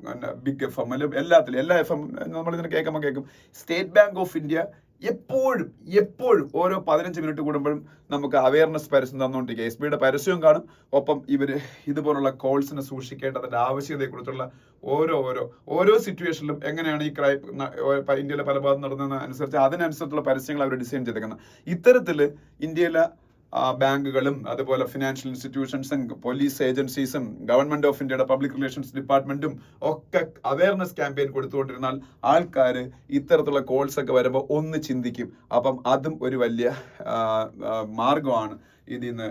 ബിഗ് FM, എല്ലാ FM നമ്മളിതിന് കേൾക്കുമ്പോൾ കേൾക്കും, സ്റ്റേറ്റ് ബാങ്ക് ഓഫ് ഇന്ത്യ എപ്പോഴും ഓരോ 15 മിനിറ്റ് കൂടുമ്പോഴും നമുക്ക് അവയർനെസ് പരസ്യം തന്നുകൊണ്ടിരിക്കുക. SBIയുടെ പരസ്യവും കാണും, ഒപ്പം ഇവര് ഇതുപോലുള്ള കോൾസിനെ സൂക്ഷിക്കേണ്ടതിന്റെ ആവശ്യകതയെക്കുറിച്ചുള്ള ഓരോ സിറ്റുവേഷനിലും എങ്ങനെയാണ് ഈ ക്രൈം ഇന്ത്യയിലെ പല ഭാഗത്ത് നടന്നതെന്ന് അനുസരിച്ച് അതിനനുസരിച്ചുള്ള പരസ്യങ്ങൾ അവർ ഡിസൈൻ ചെയ്തേക്കുന്നത്. ഇത്തരത്തില് ഇന്ത്യയിലെ ബാങ്കുകളും അതുപോലെ ഫിനാൻഷ്യൽ ഇൻസ്റ്റിറ്റ്യൂഷൻസും പോലീസ് ഏജൻസീസും ഗവൺമെന്റ് ഓഫ് ഇന്ത്യയുടെ പബ്ലിക് റിലേഷൻസ് ഡിപ്പാർട്ട്മെന്റും ഒക്കെ അവയർനെസ് ക്യാമ്പയിൻ കൊടുത്തുകൊണ്ടിരുന്നാൽ ആൾക്കാർ ഇത്തരത്തിലുള്ള കോൾസ് ഒക്കെ വരുമ്പോൾ ഒന്ന് ചിന്തിക്കും. അപ്പം അതും ഒരു വലിയ മാർഗമാണ്. ഇതിൽ നിന്ന്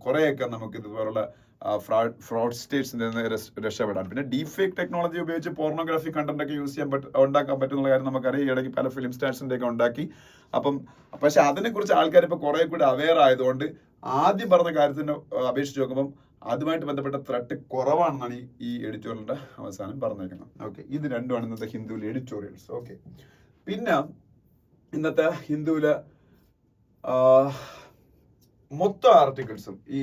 കുറേയൊക്കെ നമുക്ക് ഇതുപോലുള്ള ഫ്രോഡ്സ്റ്റേഴ്സിന്റെ നിന്ന് രക്ഷപ്പെടാൻ. പിന്നെ ഡീപ് ഫേക്ക് ടെക്നോളജി ഉപയോഗിച്ച് പോർണോഗ്രാഫി കണ്ടന്റ് ഒക്കെ യൂസ് ചെയ്യാൻ ഉണ്ടാക്കാൻ പറ്റുന്ന കാര്യം നമുക്കറിയാം. ഈ ഇടയ്ക്ക് പല ഫിലിം സ്റ്റാർസിന്റെ ഒക്കെ ഉണ്ടാക്കി. പക്ഷെ അതിനെക്കുറിച്ച് ആൾക്കാർ ഇപ്പൊ കുറെ കൂടി അവെയർ ആയതുകൊണ്ട് ആദ്യം പറഞ്ഞ കാര്യത്തിന് അപേക്ഷിച്ച് നോക്കുമ്പോൾ അതുമായിട്ട് ബന്ധപ്പെട്ട ത്രെട്ട് കുറവാണെന്നാണ് ഈ എഡിറ്റോറിയലിന്റെ അവസാനം പറഞ്ഞേക്കുന്നത്. ഓക്കെ, ഇത് രണ്ടുമാണ് ഇന്നത്തെ ഹിന്ദുവിലെ എഡിറ്റോറിയൽസ്. ഓക്കെ, പിന്നെ ഇന്നത്തെ ഹിന്ദുവിലെ മൊത്തം ആർട്ടിക്കിൾസും ഈ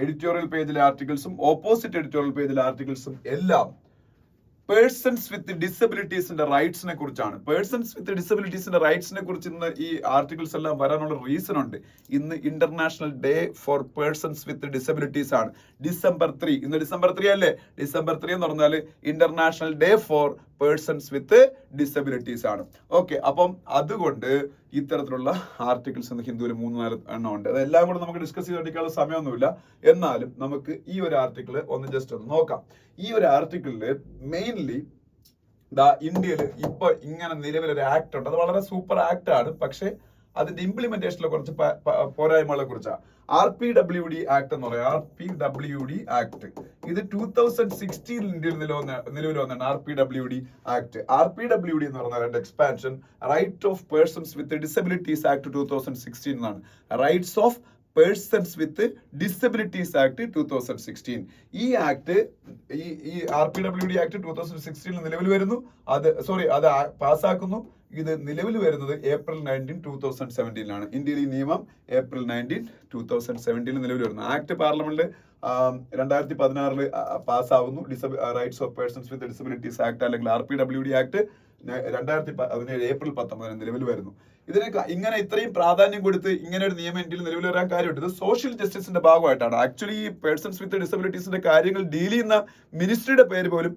എഡിറ്റോറിയൽ പേജിലെ ആർട്ടിക്കിൾസും ഓപ്പോസിറ്റ് എഡിറ്റോറിയൽ പേജിലെ ആർട്ടിക്കിൾസും എല്ലാം പേഴ്സൺസ് വിത്ത് ഡിസബിലിറ്റീസിന്റെ റൈറ്റ്സിനെ കുറിച്ചാണ്. പേഴ്സൺസ് വിത്ത് ഡിസബിലിറ്റീസിന്റെ റൈറ്റ്സിനെ കുറിച്ച് ഇന്ന് ഈ ആർട്ടിക്കിൾസ് എല്ലാം വരാനുള്ള റീസൺ ഉണ്ട്. ഇന്ന് international day for persons with disabilities ആണ്. December 3, ഇന്ന് December 3 അല്ലേ? December 3 എന്ന് പറഞ്ഞാൽ international day for persons with disabilities ആണ്. ഓക്കെ, അപ്പം അതുകൊണ്ട് ഇത്തരത്തിലുള്ള ആർട്ടിക്കിൾസ് ഇന്ന് ഹിന്ദുവിൽ 3-4 എണ്ണം ഉണ്ട്. അതെല്ലാം കൂടെ നമുക്ക് ഡിസ്കസ് ചെയ്തെടുക്കാനുള്ള സമയമൊന്നുമില്ല. എന്നാലും നമുക്ക് ഈ ഒരു ആർട്ടിക്കിൾ ഒന്ന് ജസ്റ്റ് ഒന്ന് നോക്കാം. ഈ ഒരു ആർട്ടിക്കിളില് മെയിൻലി ഇന്ത്യയിൽ ഇപ്പൊ ഇങ്ങനെ നിലവിലൊരു ആക്ട് ഉണ്ട്. അത് വളരെ സൂപ്പർ ആക്ട് ആണ്. പക്ഷെ അതിന്റെ ഇംപ്ലിമെന്റേഷനിലെ കുറച്ച് പോരായ്മകളെ കുറിച്ചാണ്. RPWD ആക്ട് എന്ന് പറയാം. RPWD ആക്ട് ഇത് 2016 ഇന്ത്യയിൽ നിലവിൽ വന്നാണ്. RPWD ആക്ട് എന്ന് പറഞ്ഞാൽ expansion right of persons with disabilities act 2016 എന്നാണ്. Rights of persons with disabilities act 2016. ഈ ആക്ട് ഈ RPWD ആക്ട് 2016 നിലവിൽ വരുന്നു. അത് പാസ്സാക്കുന്നു. ഇത് നിലവിൽ വരുന്നത് April 19, 2017 ഇന്ത്യയിൽ ഈ നിയമം April 19, 2017 നിലവിൽ വരുന്നു. ആക്ട് പാർലമെന്റിൽ 2016 പാസ്സാവുന്നു. Rights of persons with disabilities act അല്ലെങ്കിൽ RPWD ആക്ട് 2017 April 19 നിലവിൽ വരുന്നു. ഇതിനൊക്കെ ഇങ്ങനെ ഇത്രയും പ്രാധാന്യം കൊടുത്ത് ഇങ്ങനെ ഒരു നിയമം ഇന്ത്യയിൽ നിലവിൽ വരാൻ കാര്യമുണ്ട്. ഇത് സോഷ്യൽ ജസ്റ്റിസിന്റെ ഭാഗമായിട്ടാണ്. ആക്ച്വലി ഈ പേഴ്സൺസ് വിത്ത് ഡിസബിലിറ്റീസിന്റെ കാര്യങ്ങൾ ഡീൽ ചെയ്യുന്ന മിനിസ്ട്രിയുടെ പേര് പോലും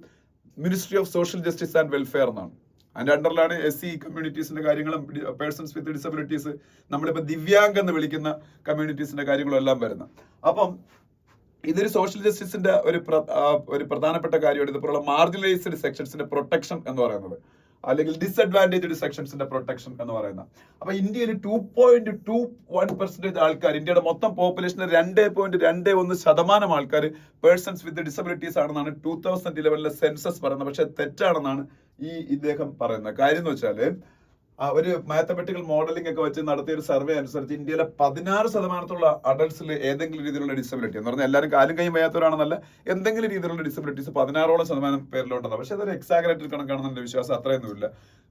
ministry of social justice and welfare എന്നാണ്. അതിന്റെ അണ്ടറിലാണ് SC കമ്മ്യൂണിറ്റീസിന്റെ കാര്യങ്ങളും പേഴ്സൺസ് വിത്ത് ഡിസബിലിറ്റീസ്, നമ്മളിപ്പോ ദിവ്യാംഗ് എന്ന് വിളിക്കുന്ന കമ്മ്യൂണിറ്റീസിന്റെ കാര്യങ്ങളും എല്ലാം വരുന്നത്. അപ്പം ഇതൊരു സോഷ്യൽ ജസ്റ്റിസിന്റെ ഒരു പ്രധാനപ്പെട്ട കാര്യമാണ്. ഇതുപോലുള്ള മാർജിനലൈസ്ഡ് സെക്ഷൻസിന്റെ പ്രൊട്ടക്ഷൻ എന്ന് പറയുന്നത്, അല്ലെങ്കിൽ ഡിസ്അഡ്വാൻറ്റേജ്ഡ് സെക്ഷൻസിന്റെ പ്രൊട്ടക്ഷൻ എന്ന് പറയുന്നത്. അപ്പൊ ഇന്ത്യയിൽ 2.21% ആൾക്കാർ, ഇന്ത്യയുടെ മൊത്തം പോപ്പുലേഷന്റെ 2.21% ആൾക്കാർ പേഴ്സൺസ് വിത്ത് ഡിസബിലിറ്റീസ് ആണെന്നാണ് 2011 സെൻസസ് പറയുന്നത്. പക്ഷെ തെറ്റാണെന്നാണ് ഇദ്ദേഹം പറയുന്നത്. കാര്യം എന്ന് വെച്ചാല് ഒരു മാത്തമെറ്റിക്കൽ മോഡലിംഗ് ഒക്കെ വെച്ച് നടത്തിയ ഒരു സർവേ അനുസരിച്ച് ഇന്ത്യയിലെ 16% അഡൾട്ട്സിൽ ഏതെങ്കിലും രീതിയിലുള്ള ഡിസബിലിറ്റി എന്ന് പറഞ്ഞാൽ എല്ലാവരും കാലും കൈയും വയ്യാത്തവരാണെന്നല്ല, എന്തെങ്കിലും രീതിയിലുള്ള ഡിസബിലിറ്റീസ് 16% പേരിലുണ്ടെന്ന്. പക്ഷെ അതൊരു എക്സാഗ്രേറ്റഡ് കണക്കാണെന്ന് എന്റെ വിശ്വാസം. അത്രയൊന്നുമില്ല.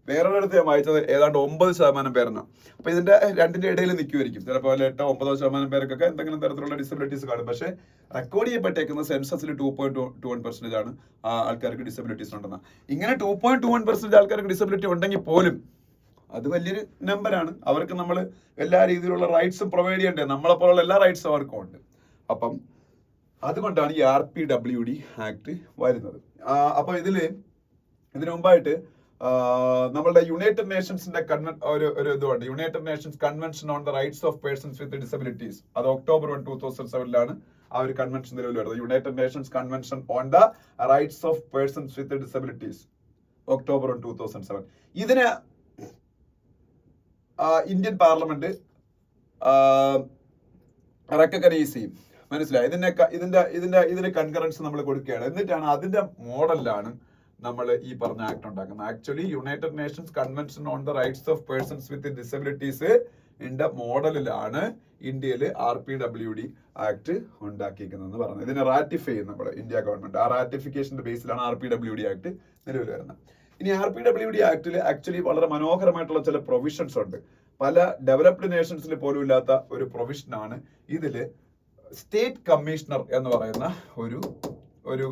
വേറൊരിടത്ത് ഞാൻ വായിച്ചത് ഏതാണ്ട് 9% പേരാണ്. അപ്പൊ ഇതിന്റെ രണ്ടിന്റെ ഇടയിൽ നിൽക്കുമായിരിക്കും. ചിലപ്പോൾ 8-9% പേർക്കൊക്കെ എന്തെങ്കിലും തരത്തിലുള്ള ഡിസബിലിറ്റീസ് കാണും. പക്ഷെ റെക്കോർഡ് ചെയ്യപ്പെട്ടേക്കുന്ന സെൻസസിൽ 2.21% ആണ് ആൾക്കാർക്ക് ഡിസബിലിറ്റീസ് ഉണ്ടെന്ന്. ഇങ്ങനെ 2.21% ആൾക്കാർക്ക് ഡിസബിലിറ്റി ഉണ്ടെങ്കിൽ പോലും അത് വലിയൊരു നമ്പറാണ്. അവർക്ക് നമ്മൾ എല്ലാ രീതിയിലുള്ള റൈറ്റ്സും പ്രൊവൈഡ് ചെയ്യണ്ടേ? നമ്മളെപ്പോലുള്ള എല്ലാ റൈറ്റ്സും അവർക്കും ഉണ്ട്. അപ്പം അതുകൊണ്ടാണ് ഈ RPWD ആക്ട് വരുന്നത്. അപ്പൊ ഇതിന് മുമ്പായിട്ട് നമ്മളുടെ യുണൈറ്റഡ് നേഷൻസിന്റെ ഒരു ഇതുണ്ട്. United nations convention on the rights of persons with disabilities. അത് October 1, 2007 ആ ഒരു കൺവെൻഷൻ നിലവിൽ വരുന്നത്. United nations convention on the rights of persons with disabilities October 1, 2007. ഇതിന് ഇന്ത്യൻ പാർലമെന്റ് റെക്കഗ്നൈസ് ചെയ്യും. മനസ്സിലായി? ഇതിന് കൺകറൻസ് നമ്മൾ കൊടുക്കുകയാണ്. എന്നിട്ടാണ് അതിന്റെ മോഡലിലാണ് നമ്മൾ ഈ പറഞ്ഞ ആക്ട് ഉണ്ടാക്കുന്നത്. Actually united nations convention on the rights of persons with disabilities മോഡലിലാണ് ഇന്ത്യയിൽ RPWD ആക്ട് ഉണ്ടാക്കിയിരിക്കുന്നതെന്ന് പറഞ്ഞത്. ഇതിനെ റാറ്റിഫൈ ചെയ്യുന്ന നമ്മുടെ ഇന്ത്യ ഗവൺമെന്റ്. ആ റാറ്റിഫിക്കേഷന്റെ ബേസിലാണ് RPWD ആക്ട് നിലവിൽ വരുന്നത്. ഇനി RPWD ആക്ടിൽ ആക്ച്വലി വളരെ മനോഹരമായിട്ടുള്ള ചില പ്രൊവിഷൻസ് ഉണ്ട്. പല ഡെവലപ്ഡ് നേഷൻസിൽ പോലും ഇല്ലാത്ത ഒരു പ്രൊവിഷനാണ് ഇതില്. സ്റ്റേറ്റ് കമ്മീഷണർ എന്ന് പറയുന്ന ഒരു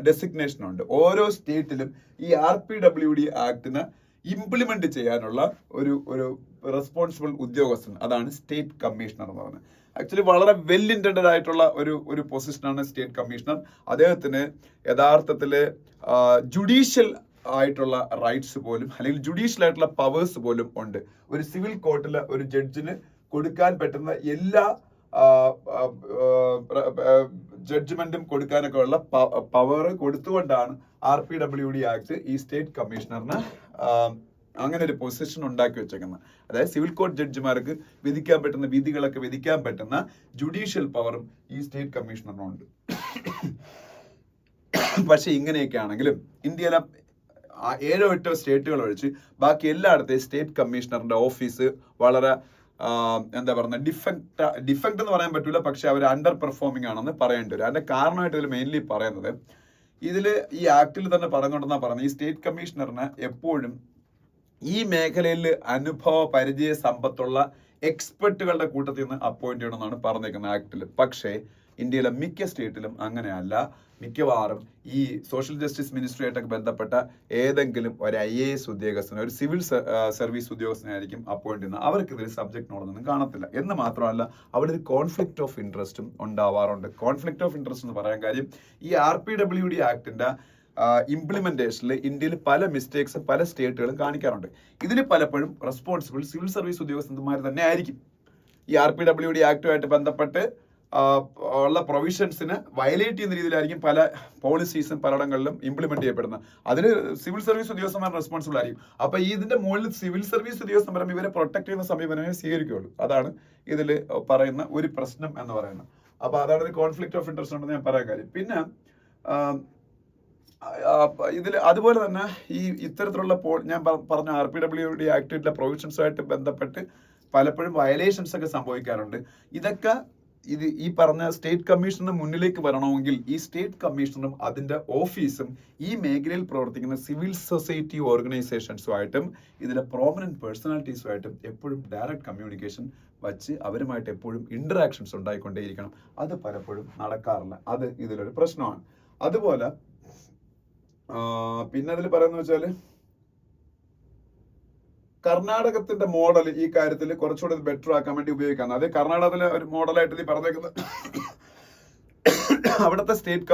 ഡെസിഗ്നേഷൻ ഉണ്ട്. ഓരോ സ്റ്റേറ്റിലും ഈ RPWD ആക്ടിന് ഇംപ്ലിമെന്റ് ചെയ്യാനുള്ള ഒരു ഒരു റെസ്പോൺസിബിൾ ഉദ്യോഗസ്ഥൻ, അതാണ് സ്റ്റേറ്റ് കമ്മീഷണർ എന്ന് പറയുന്നത്. ആക്ച്വലി വളരെ വെൽ ഇന്റൻഡഡ് ആയിട്ടുള്ള ഒരു പൊസിഷനാണ് സ്റ്റേറ്റ് കമ്മീഷണർ. അദ്ദേഹത്തിന് യഥാർത്ഥത്തിൽ ജുഡീഷ്യൽ ആയിട്ടുള്ള റൈറ്റ്സ് പോലും അല്ലെങ്കിൽ ജുഡീഷ്യൽ ആയിട്ടുള്ള പവേഴ്സ് പോലും ഉണ്ട്. ഒരു സിവിൽ കോർട്ടിലെ ഒരു ജഡ്ജിന് കൊടുക്കാൻ പറ്റുന്ന എല്ലാ ജഡ്ജ്മെന്റും കൊടുക്കാനൊക്കെ ഉള്ള പവർ കൊടുത്തുകൊണ്ടാണ് RPWD ആക്ട് ഈ സ്റ്റേറ്റ് കമ്മീഷണറിന് അങ്ങനെ ഒരു പൊസിഷൻ ഉണ്ടാക്കി വെച്ചേക്കുന്നത്. അതായത് സിവിൽ കോർട്ട് ജഡ്ജിമാർക്ക് വിധിക്കാൻ പറ്റുന്ന വിധികളൊക്കെ വിധിക്കാൻ പറ്റുന്ന ജുഡീഷ്യൽ പവറും ഈ സ്റ്റേറ്റ് കമ്മീഷണറിനുണ്ട്. പക്ഷെ ഇങ്ങനെയൊക്കെ ആണെങ്കിലും ഇന്ത്യയിലെ 7-8 സ്റ്റേറ്റുകൾ ഒഴിച്ച് ബാക്കി എല്ലായിടത്തെയും സ്റ്റേറ്റ് കമ്മീഷണറിന്റെ ഓഫീസ് വളരെ എന്താ പറയുക ഡിഫക്റ്റ് എന്ന് പറയാൻ പറ്റൂല, പക്ഷെ അവർ അണ്ടർ പെർഫോമിംഗ് ആണെന്ന് പറയേണ്ടി വരും. അതിന്റെ കാരണമായിട്ട് ഇതിൽ മെയിൻലി പറയുന്നത്, ഈ ആക്ടിൽ തന്നെ പറയുന്നുണ്ടെന്നാ പറയുന്നത്, ഈ സ്റ്റേറ്റ് കമ്മീഷണറിന് എപ്പോഴും ഈ മേഖലയിൽ അനുഭവ പരിചയ സമ്പത്തുള്ള എക്സ്പെർട്ടുകളുടെ കൂട്ടത്തിൽ നിന്ന് അപ്പോയിന്റ് ചെയ്യണമെന്നാണ് പറഞ്ഞേക്കുന്നത് ആക്ടിൽ. പക്ഷേ ഇന്ത്യയിലെ മിക്ക സ്റ്റേറ്റിലും അങ്ങനെയല്ല. മിക്കവാറും ഈ സോഷ്യൽ ജസ്റ്റിസ് മിനിസ്ട്രിയായിട്ടൊക്കെ ബന്ധപ്പെട്ട ഏതെങ്കിലും ഒരു IAS ഉദ്യോഗസ്ഥനെ, ഒരു സിവിൽ സർവീസ് ഉദ്യോഗസ്ഥനായിരിക്കും അപ്പോയിന്റ് ചെയ്യുന്നത്. അവർക്ക് ഇതിൽ സബ്ജക്ട് നോളൊന്നും കാണത്തില്ല. എന്ന് മാത്രമല്ല, അവിടെ ഒരു കോൺഫ്ലിക്റ്റ് ഓഫ് ഇൻട്രസ്റ്റും ഉണ്ടാവാറുണ്ട്. കോൺഫ്ലിക്റ്റ് ഓഫ് ഇൻട്രസ്റ്റ് എന്ന് പറയാൻ കാര്യം, ഈ RPWD ആക്ടിന്റെ ഇംപ്ലിമെന്റേഷനിൽ ഇന്ത്യയിൽ പല മിസ്റ്റേക്സും പല സ്റ്റേറ്റുകളും കാണിക്കാറുണ്ട്. ഇതിൽ പലപ്പോഴും റെസ്പോൺസിബിൾ സിവിൽ സർവീസ് ഉദ്യോഗസ്ഥന്മാർ തന്നെ ആയിരിക്കും. ഈ RPWD ആക്ടുമായിട്ട് ബന്ധപ്പെട്ട് ഉള്ള പ്രൊവിഷൻസിന് വയലേറ്റ് ചെയ്യുന്ന രീതിയിലായിരിക്കും പല പോളിസീസും പലയിടങ്ങളിലും ഇംപ്ലിമെന്റ് ചെയ്യപ്പെടുന്നത്. അതിന് സിവിൽ സർവീസ് ഉദ്യോഗസ്ഥന്മാർ റെസ്പോൺസിബിൾ ആയിരിക്കും. അപ്പൊ ഇതിന്റെ മുകളിൽ സിവിൽ സർവീസ് ഉദ്യോഗസ്ഥന്മാരും ഇവരെ പ്രൊട്ടക്ട് ചെയ്യുന്ന സമീപനമേ സ്വീകരിക്കുകയുള്ളൂ. അതാണ് ഇതിൽ പറയുന്ന ഒരു പ്രശ്നം എന്ന് പറയുന്നത്. അപ്പൊ അതാണ് ഒരു കോൺഫ്ലിക്റ്റ് ഓഫ് ഇൻട്രസ്റ്റ് ഉണ്ടെന്ന് ഞാൻ പറയാൻ കാര്യം. പിന്നെ ഇതിൽ അതുപോലെ തന്നെ ഈ ഇത്തരത്തിലുള്ള ഞാൻ പറഞ്ഞ RPWD ആക്ടിലെ പ്രൊവിഷൻസുമായിട്ട് ബന്ധപ്പെട്ട് പലപ്പോഴും വയലേഷൻസ് ഒക്കെ സംഭവിക്കാറുണ്ട്. ഇതൊക്കെ ഈ പറഞ്ഞ സ്റ്റേറ്റ് കമ്മീഷണറിന് മുന്നിലേക്ക് വരണമെങ്കിൽ ഈ സ്റ്റേറ്റ് കമ്മീഷണറും അതിന്റെ ഓഫീസും ഈ മേഖലയിൽ പ്രവർത്തിക്കുന്ന സിവിൽ സൊസൈറ്റി ഓർഗനൈസേഷൻസുമായിട്ടും ഇതിലെ പ്രോമിനന്റ് പേഴ്സണാലിറ്റീസുമായിട്ടും എപ്പോഴും ഡയറക്റ്റ് കമ്മ്യൂണിക്കേഷൻ വച്ച് അവരുമായിട്ട് എപ്പോഴും ഇന്ററാക്ഷൻസ് ഉണ്ടായിക്കൊണ്ടേയിരിക്കണം. അത് പലപ്പോഴും നടക്കാറില്ല. അത് ഇതിലൊരു പ്രശ്നമാണ്. അതുപോലെ പിന്നെ അതിൽ പറയുന്ന വെച്ചാല് കർണാടകത്തിന്റെ മോഡൽ ഈ കാര്യത്തിൽ കുറച്ചുകൂടി ബെറ്റർ ആക്കാൻ വേണ്ടി ഉപയോഗിക്കാം. അത് കർണാടകത്തിലെ ഒരു മോഡലായിട്ട് ഇത് പറഞ്ഞേക്കുന്നത്, അവിടുത്തെ സ്റ്റേറ്റ്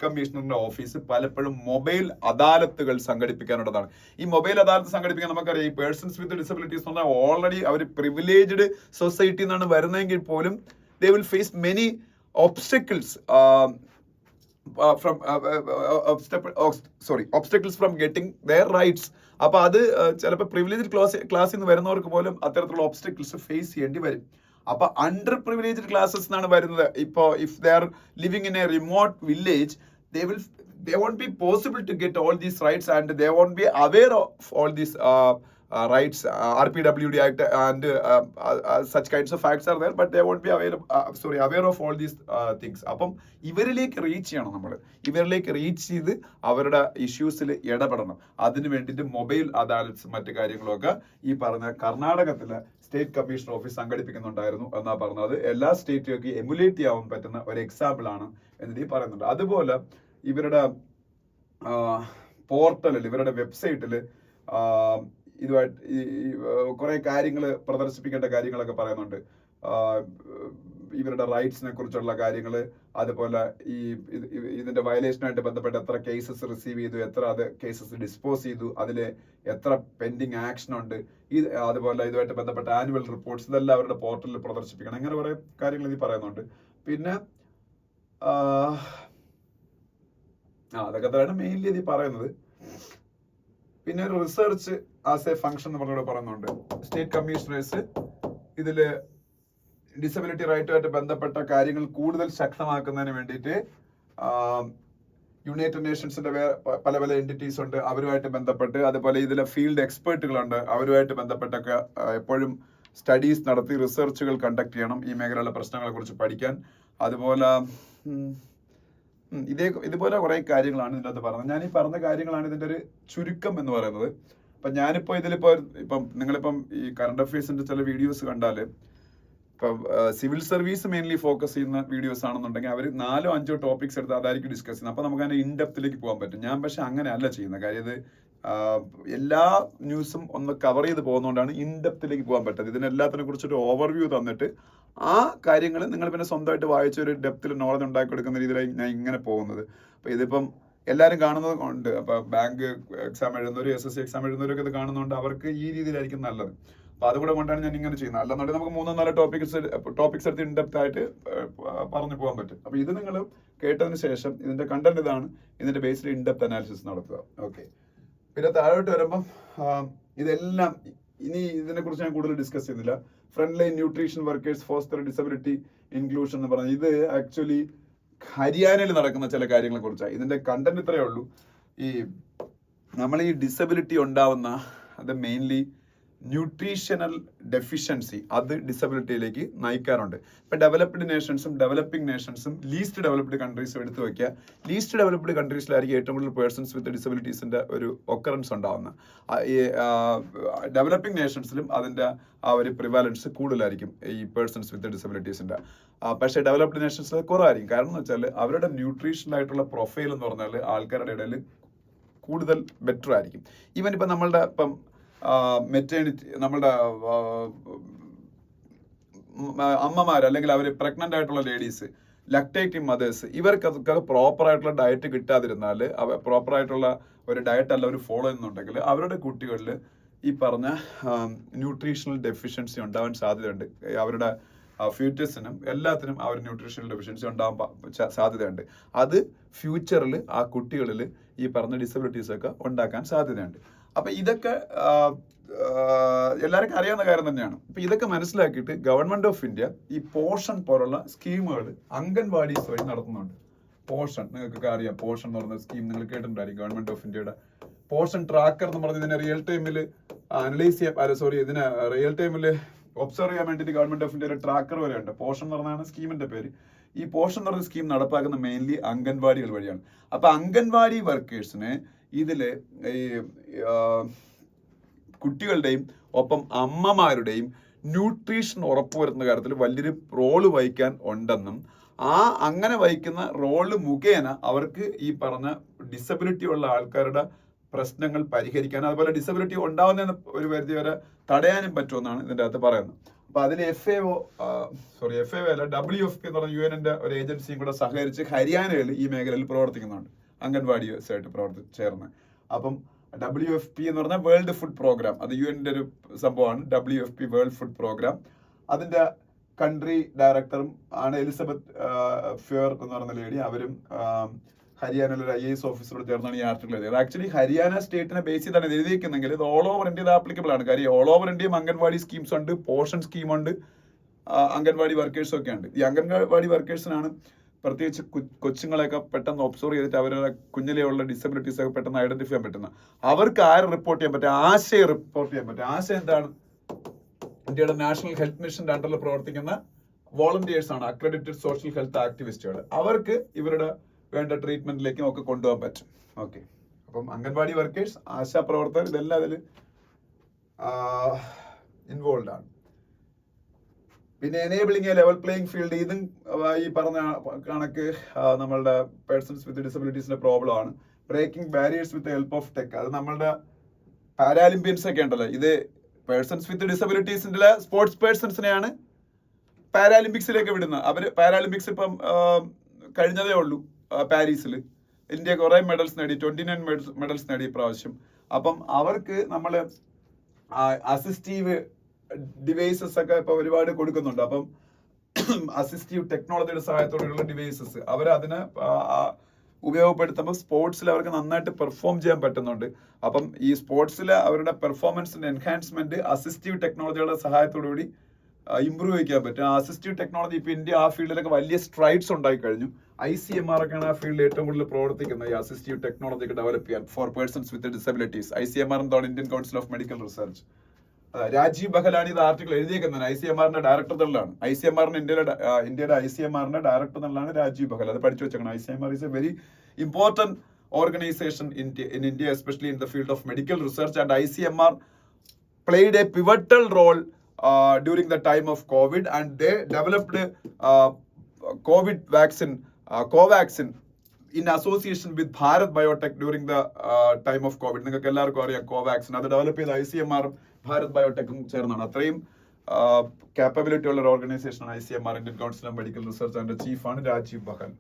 കമ്മീഷണറിന്റെ ഓഫീസ് പലപ്പോഴും മൊബൈൽ അദാലത്തുകൾ സംഘടിപ്പിക്കാനുള്ളതാണ്. ഈ മൊബൈൽ അദാലത്ത് സംഘടിപ്പിക്കാൻ നമുക്കറിയാം, ഈ പേഴ്സൺസ് വിത്ത് ഡിസബിലിറ്റീസ് എന്ന് പറഞ്ഞാൽ ഓൾറെഡി അവർ പ്രിവിലേജ്ഡ് സൊസൈറ്റി എന്നാണ് വരുന്നതെങ്കിൽ പോലും they will face many obstacles obstacles from getting their rights. അപ്പൊ അത് ചിലപ്പോൾ പ്രിവിലേജ്ഡ് ക്ലാസ്സിൽ നിന്ന് വരുന്നവർക്ക് പോലും അത്തരത്തിലുള്ള ഒബ്സ്റ്റക്കിൾസ് ഫേസ് ചെയ്യേണ്ടി വരും. അപ്പൊ അണ്ടർ പ്രിവിലേജ്ഡ് ക്ലാസ്സസ് എന്നാണ് വരുന്നത്. ഇപ്പോ if they are living in A remote village, they won't be possible to get all these rights and they won't be aware of all these rights. RPWD Act and such kinds of acts are there, but they won't be aware of all these things. അപ്പം ഇവരിലേക്ക് റീച്ച് ചെയ്യണം. ഇവരിലേക്ക് റീച്ച് ചെയ്ത് അവരുടെ ഇഷ്യൂസിൽ ഇടപെടണം. അതിന് വേണ്ടിയിട്ട് മൊബൈൽ അദാലറ്റ്സ് മറ്റു കാര്യങ്ങളൊക്കെ ഈ പറഞ്ഞ കർണാടകത്തിലെ സ്റ്റേറ്റ് കമ്മീഷണർ ഓഫീസ് സംഘടിപ്പിക്കുന്നുണ്ടായിരുന്നു എന്നാ പറഞ്ഞത്. എല്ലാ സ്റ്റേറ്റുകൾക്ക് എമുലേറ്റ് ചെയ്യാൻ പറ്റുന്ന ഒരു എക്സാമ്പിൾ ആണ് എന്നിട്ട് ഈ പറയുന്നുണ്ട്. അതുപോലെ ഇവരുടെ പോർട്ടലിൽ, ഇവരുടെ വെബ്സൈറ്റിൽ ഇതുമായിട്ട് കുറെ കാര്യങ്ങൾ പ്രദർശിപ്പിക്കേണ്ട കാര്യങ്ങളൊക്കെ പറയുന്നുണ്ട്. ഇവരുടെ റൈറ്റ്സിനെ കുറിച്ചുള്ള കാര്യങ്ങൾ, അതുപോലെ ഇതിന്റെ വയലേഷനായിട്ട് ബന്ധപ്പെട്ട് എത്ര കേസസ് റിസീവ് ചെയ്തു, എത്ര അത് കേസസ് ഡിസ്പോസ് ചെയ്തു, അതിൽ എത്ര പെൻഡിങ് ആക്ഷൻ ഉണ്ട്, അതുപോലെ ഇതുമായിട്ട് ബന്ധപ്പെട്ട ആനുവൽ റിപ്പോർട്ട്സ്, ഇതെല്ലാം അവരുടെ പോർട്ടലിൽ പ്രദർശിപ്പിക്കണം. അങ്ങനെ കുറെ കാര്യങ്ങൾ ഇതിൽ പറയുന്നുണ്ട്. പിന്നെ അതൊക്കെ തന്നെയാണ് മെയിൻലി ഇതിൽ പറയുന്നത്. പിന്നെ ഒരു റിസർച്ച് ആസ് എ ഫംഗ്ഷൻ നമ്മളിവിടെ പറയുന്നുണ്ട്. സ്റ്റേറ്റ് കമ്മീഷണേഴ്സ് ഇതില് ഡിസബിലിറ്റി റൈറ്റുമായിട്ട് ബന്ധപ്പെട്ട കാര്യങ്ങൾ കൂടുതൽ ശക്തമാക്കുന്നതിന് വേണ്ടിയിട്ട് യുണൈറ്റഡ് നേഷൻസിന്റെ പല പല എൻറ്റിറ്റീസ് ഉണ്ട്, അവരുമായിട്ട് ബന്ധപ്പെട്ട്, അതുപോലെ ഇതിലെ ഫീൽഡ് എക്സ്പേർട്ടുകളുണ്ട്, അവരുമായിട്ട് ബന്ധപ്പെട്ടൊക്കെ എപ്പോഴും സ്റ്റഡീസ് നടത്തി റിസർച്ചുകൾ കണ്ടക്ട് ചെയ്യണം ഈ മേഖലയിലെ പ്രശ്നങ്ങളെ കുറിച്ച് പഠിക്കാൻ. അതുപോലെ ഇതുപോലെ കുറെ കാര്യങ്ങളാണ് ഇതിൻ്റെ അകത്ത് പറഞ്ഞത്. ഞാൻ ഈ പറഞ്ഞ കാര്യങ്ങളാണ് ഇതിന്റെ ഒരു ചുരുക്കം എന്ന് പറയുന്നത്. അപ്പൊ ഞാനിപ്പോ ഇപ്പം നിങ്ങളിപ്പം ഈ കറണ്ട് അഫയേഴ്സിന്റെ ചില വീഡിയോസ് കണ്ടാല്, ഇപ്പം സിവിൽ സർവീസ് മെയിൻലി ഫോക്കസ് ചെയ്യുന്ന വീഡിയോസ് ആണെന്നുണ്ടെങ്കിൽ അവർ 4-5 ടോപ്പിക്സ് എടുത്ത് അതായിരിക്കും ഡിസ്കസ് ചെയ്യുന്നത്. അപ്പൊ നമുക്ക് അതിന്റെ ഇൻഡെപ്തിലേക്ക് പോകാൻ പറ്റും. ഞാൻ പക്ഷെ അങ്ങനെ അല്ല ചെയ്യുന്ന കാര്യം. ഇത് എല്ലാ ന്യൂസും ഒന്ന് കവർ ചെയ്ത് പോകുന്നതുകൊണ്ടാണ് ഇൻഡെപ്തിലേക്ക് പോകാൻ പറ്റുന്നത്. ഇതിനെല്ലാത്തിനെ കുറിച്ചൊരു ഓവർവ്യൂ തന്നിട്ട് ആ കാര്യങ്ങൾ നിങ്ങൾ പിന്നെ സ്വന്തമായിട്ട് വായിച്ച ഒരു ഡെപ്തിൽ നോളജ് ഉണ്ടാക്കി കൊടുക്കുന്ന രീതിയിലാണ് ഞാൻ ഇങ്ങനെ പോകുന്നത്. അപ്പോൾ ഇതിപ്പം എല്ലാവരും കാണുന്നത് കൊണ്ട്, അപ്പോൾ ബാങ്ക് എക്സാം എഴുതുന്നവരും SSC എക്സാം എഴുതുന്നവരൊക്കെ ഇത് കാണുന്നതുകൊണ്ട് അവർക്ക് ഈ രീതിയിലായിരിക്കും നല്ലത്. അപ്പോൾ അതുകൂടെ കൊണ്ടാണ് ഞാൻ ഇങ്ങനെ ചെയ്യുന്നത്. അല്ലെന്നുണ്ടെങ്കിൽ നമുക്ക് 3-4 ടോപ്പിക്സ് എടുത്ത് ഇൻഡെപ്ത് ആയിട്ട് പറഞ്ഞു പോകാൻ പറ്റും. അപ്പോൾ ഇത് നിങ്ങൾ കേട്ടതിന് ശേഷം ഇതിന്റെ കണ്ടന്റ് ഇതാണ്, ഇതിന്റെ ബേസിൽ ഇൻഡെപ്ത് അനാലിസിസ് നടത്തുക. ഓക്കെ, പിന്നെ താഴോട്ട് വരുമ്പം ഇതെല്ലാം ഇനി ഇതിനെക്കുറിച്ച് ഞാൻ കൂടുതൽ ഡിസ്കസ് ചെയ്യുന്നില്ല. Front line nutrition workers foster disability inclusion എന്ന് പറഞ്ഞാൽ ഇത് ആക്ച്വലി ഹരിയാനയിൽ നടക്കുന്ന ചില കാര്യങ്ങളെ കുറിച്ചാണ്. ഇതിന്റെ കണ്ടന്റ് ഇത്രയേ ഉള്ളൂ. നമ്മൾ ഈ ഡിസബിലിറ്റി ഉണ്ടാവുന്ന അത് മെയിൻലി ന്യൂട്രീഷണൽ ഡെഫിഷ്യൻസി, അത് ഡിസബിലിറ്റിയിലേക്ക് നയിക്കാറുണ്ട്. ഇപ്പം ഡെവലപ്ഡ് നേഷൻസും ഡെവലപ്പിംഗ് നേഷൻസും ലീസ്റ്റ് ഡെവലപ്ഡ് കൺട്രീസും എടുത്തു വയ്ക്കുക. ലീസ്റ്റ് ഡെവലപ്ഡ് കൺട്രീസിലായിരിക്കും ഏറ്റവും കൂടുതൽ പേഴ്സൺസ് വിത്ത് ഡിസബിലിറ്റീസിന്റെ ഒരു ഒക്കറൻസ് ഉണ്ടാവുന്നത്. ഈ ഡെവലപ്പിംഗ് നേഷൻസിലും അതിന്റെ ആ ഒരു പ്രിവാലൻസ് കൂടുതലായിരിക്കും ഈ പേഴ്സൺസ് വിത്ത് ഡിസബിലിറ്റീസിന്റെ. പക്ഷേ ഡെവലപ്ഡ് നേഷൻസിൽ കുറവായിരിക്കും. കാരണം എന്ന് വെച്ചാൽ അവരുടെ ന്യൂട്രീഷണൽ ആയിട്ടുള്ള പ്രൊഫൈൽ എന്ന് പറഞ്ഞാൽ ആൾക്കാരുടെ ഇടയിൽ കൂടുതൽ ബെറ്റർ ആയിരിക്കും. ഈവൻ ഇപ്പം നമ്മളുടെ മെറ്റേണിറ്റി, നമ്മളുടെ അമ്മമാർ അല്ലെങ്കിൽ അവർ പ്രഗ്നന്റ് ആയിട്ടുള്ള ലേഡീസ്, ലക്ടേറ്റിംഗ് മദേഴ്സ്, ഇവർക്കൊക്കെ പ്രോപ്പർ ആയിട്ടുള്ള ഡയറ്റ് കിട്ടാതിരുന്നാൽ, പ്രോപ്പർ ആയിട്ടുള്ള ഒരു ഡയറ്റ് അല്ല അവർ ഫോളോ ചെയ്യുന്നുണ്ടെങ്കിൽ അവരുടെ കുട്ടികളിൽ ഈ പറഞ്ഞ ന്യൂട്രീഷണൽ ഡെഫിഷ്യൻസി ഉണ്ടാവാൻ സാധ്യതയുണ്ട്. അവരുടെ ഫ്യൂച്ചേഴ്സിനും എല്ലാത്തിനും ആ ഒരു ന്യൂട്രീഷണൽ ഡെഫിഷ്യൻസി ഉണ്ടാവാൻ സാധ്യതയുണ്ട്. അത് ഫ്യൂച്ചറിൽ ആ കുട്ടികളിൽ ഈ പറഞ്ഞ ഡിസബിലിറ്റീസ് ഒക്കെ ഉണ്ടാക്കാൻ സാധ്യതയുണ്ട്. അപ്പം ഇതൊക്കെ എല്ലാവർക്കും അറിയാവുന്ന കാര്യം തന്നെയാണ്. അപ്പം ഇതൊക്കെ മനസ്സിലാക്കിയിട്ട് ഗവൺമെന്റ് ഓഫ് ഇന്ത്യ ഈ പോഷൻ പോലുള്ള സ്കീമുകൾ അംഗൻവാടീസ് വഴി നടത്തുന്നുണ്ട്. പോഷൻ നിങ്ങൾക്കൊക്കെ അറിയാം. പോഷൻ എന്ന് പറയുന്ന സ്കീം നിങ്ങൾ കേട്ടിട്ടുണ്ടായിരിക്കും. ഗവൺമെന്റ് ഓഫ് ഇന്ത്യയുടെ പോഷൻ ട്രാക്കർ എന്ന് പറഞ്ഞ് ഇതിനെ റിയൽ ടൈമിൽ അനലൈസ് ചെയ്യാൻ, ഇതിനെ റിയൽ ടൈമിൽ ഒബ്സർവ് ചെയ്യാൻ വേണ്ടിയിട്ട് ഗവൺമെന്റ് ഓഫ് ഇന്ത്യയുടെ ട്രാക്കർ വരെ ഉണ്ട്. പോഷൻ എന്ന് പറഞ്ഞാണ് സ്കീമിന്റെ പേര്. ഈ പോഷൻ എന്ന് പറയുന്ന സ്കീം നടപ്പാക്കുന്ന മെയിൻലി അംഗൻവാടികൾ വഴിയാണ്. അപ്പൊ അംഗൻവാടി വർക്കേഴ്സിന് ഇതില് ഈ കുട്ടികളുടെയും ഒപ്പം അമ്മമാരുടെയും ന്യൂട്രീഷൻ ഉറപ്പുവരുത്തുന്ന കാര്യത്തിൽ വലിയൊരു റോള് വഹിക്കാൻ ഉണ്ടെന്നും അങ്ങനെ വഹിക്കുന്ന റോള് മുഖേന അവർക്ക് ഈ പറഞ്ഞ ഡിസബിലിറ്റി ഉള്ള ആൾക്കാരുടെ പ്രശ്നങ്ങൾ പരിഹരിക്കാനും അതുപോലെ ഡിസബിലിറ്റി ഉണ്ടാവുന്ന ഒരു പരിധി വരെ തടയാനും പറ്റുമെന്നാണ് ഇതിൻ്റെ അകത്ത് പറയുന്നത്. അപ്പൊ അതിൽ FAO അല്ല, WFP എന്ന് പറഞ്ഞ UN ഒരു ഏജൻസിയും കൂടെ സഹകരിച്ച് ഹരിയാനയിൽ ഈ മേഖലയിൽ പ്രവർത്തിക്കുന്നുണ്ട്, അംഗൻവാടിയുമായിട്ട് ചേർന്ന്. അപ്പം WFP എന്ന് പറഞ്ഞാൽ വേൾഡ് ഫുഡ് പ്രോഗ്രാം, അത് UN ഒരു സംഭവമാണ്. WFP വേൾഡ് ഫുഡ് പ്രോഗ്രാം, അതിന്റെ കൺട്രി ഡയറക്ടറും ആണ് എലിസബത്ത് ഫ്യൂർ എന്ന് പറയുന്ന ലേഡി. അവരും ഹരിയാനയിലെ ഒരു IAS ഓഫീസറോട് ചേർന്നാണ് ഈ ആർട്ടിക്കിൾ എഴുതിയത്. ആക്ച്വലി ഹരിയാന സ്റ്റേറ്റിനെ ബേസ് ചെയ്താണ് ഇത് എഴുതിയിരിക്കുന്നെങ്കിൽ ഇത് ഓൾ ഓവർ ഇന്ത്യയിൽ ആപ്ലിക്കബിൾ ആണ്. കാര്യം ഓൾ ഓവർ ഇന്ത്യയും അംഗൻവാടി സ്കീംസ് ഉണ്ട്, പോഷൻ സ്കീമുണ്ട്, അംഗൻവാടി വർക്കേഴ്സും ഒക്കെ ഉണ്ട്. ഈ അംഗൻവാടി വർക്കേഴ്സിനാണ് പ്രത്യേകിച്ച് കൊച്ചുങ്ങളെയൊക്കെ പെട്ടെന്ന് ഒബ്സർവ് ചെയ്തിട്ട് അവരുടെ കുഞ്ഞിലെയുള്ള ഡിസബിലിറ്റീസ് ഒക്കെ പെട്ടെന്ന് ഐഡന്റിഫൈ ചെയ്യാൻ പറ്റുന്ന, അവർക്ക് ആര് റിപ്പോർട്ട് ചെയ്യാൻ പറ്റും? ആശയെ റിപ്പോർട്ട് ചെയ്യാൻ പറ്റും. ആശ എന്താണ്? ഇന്ത്യയുടെ നാഷണൽ ഹെൽത്ത് മിഷന്റെ അണ്ടറിൽ പ്രവർത്തിക്കുന്ന വോളണ്ടിയേഴ്സ് ആണ്, അക്രഡിറ്റഡ് സോഷ്യൽ ഹെൽത്ത് ആക്ടിവിസ്റ്റുകൾ. അവർക്ക് ഇവരുടെ വേണ്ട ട്രീറ്റ്മെന്റിലേക്കും ഒക്കെ കൊണ്ടുപോകാൻ പറ്റും. ഓക്കെ, അപ്പം അംഗൻവാടി വർക്കേഴ്സ്, ആശാ പ്രവർത്തകർ, ഇതെല്ലാം അതിൽ ഇൻവോൾവ് ആണ്. പിന്നെ enabling a level playing field, ഇതും ഈ പറഞ്ഞ കണക്ക് നമ്മളുടെ പേഴ്സൺസ് വിത്ത് ഡിസബിലിറ്റീസിന്റെ പ്രോബ്ലം ആണ്. Breaking barriers with help of tech, അത് നമ്മളുടെ പാരാലിമ്പിയൻസ് ഒക്കെ ഉണ്ടല്ലോ, ഇത് പേഴ്സൺസ് വിത്ത് ഡിസബിലിറ്റീസിന്റെ സ്പോർട്സ് പേഴ്സൺസിനെയാണ് പാരാലിമ്പിക്സിലേക്ക് വിടുന്നത്. അവർ പാരാലിമ്പിക്സ് ഇപ്പം കഴിഞ്ഞതേ ഉള്ളൂ പാരീസിൽ. ഇന്ത്യ കുറെ മെഡൽസ് നേടി, 29 മെഡൽസ് നേടി ഇപ്രാവശ്യം. അപ്പം അവർക്ക് നമ്മൾ അസിസ്റ്റീവ് ഡിവൈസസ് ഒക്കെ ഇപ്പൊ ഒരുപാട് കൊടുക്കുന്നുണ്ട്. അപ്പം അസിസ്റ്റീവ് ടെക്നോളജിയുടെ സഹായത്തോടെയുള്ള ഡിവൈസസ് അവർ അതിനെ ഉപയോഗപ്പെടുത്തുമ്പോൾ സ്പോർട്സിൽ അവർക്ക് നന്നായിട്ട് പെർഫോം ചെയ്യാൻ പറ്റുന്നുണ്ട്. അപ്പം ഈ സ്പോർട്സിൽ അവരുടെ പെർഫോമൻസിന്റെ എൻഹാൻസ്മെന്റ് അസിസ്റ്റീവ് ടെക്നോളജിയുടെ സഹായത്തോടുകൂടി ഇമ്പ്രൂവ് ചെയ്യാൻ പറ്റും. അസിസ്റ്റീവ് ടെക്നോളജി ഇപ്പൊ ഇന്ത്യ ആ ഫീൽഡിലൊക്കെ വലിയ സ്ട്രൈഡ്സ് ഉണ്ടായി കഴിഞ്ഞു. ICMR ഒക്കെയാണ് ആ ഫീൽഡിൽ ഏറ്റവും കൂടുതൽ പ്രവർത്തിക്കുന്നത്, ഈ അസിസ്റ്റീവ് ടെക്നോളജി ഒക്കെ ഡെവലപ്പ് ചെയ്യാൻ for persons with disabilities. ICMR എന്താണ്? Indian council of medical research. Rajeev ബഹലാണ് ഇത് ആർട്ടിക്കിൾ എഴുതിയേക്കുന്നത്. ICMR-ന്റെ ഡയറക്ടർ തന്നെയാണ്. ഇന്ത്യയുടെ ICMR-ന്റെ ഡയറക്ടർ തന്നെയാണ് രാജീവ് ബഹൽ. അത് പഠിച്ചു വെച്ചേക്കണം. ICMR is a very important organization in India, especially in the field of medical research, and ICMR played a pivotal role during the time of COVID, and they developed COVID vaccine, Covaxin, in association with Bharat Biotech during the time of COVID. നിങ്ങൾക്ക് എല്ലാവർക്കും അറിയാം കോവാക്സിൻ അത് ഡെവലപ്പ് ചെയ്ത ICMR ഭാരത് ബയോടെക്കും ചേർന്നാണ്. അത്രയും കാപ്പബിലിറ്റി ഉള്ള ഒരു ഓർഗനൈസേഷനാണ് ICMR, Indian council of medical research. അതിന്റെ ചീഫാണ് രാജീവ് ബഹൽ.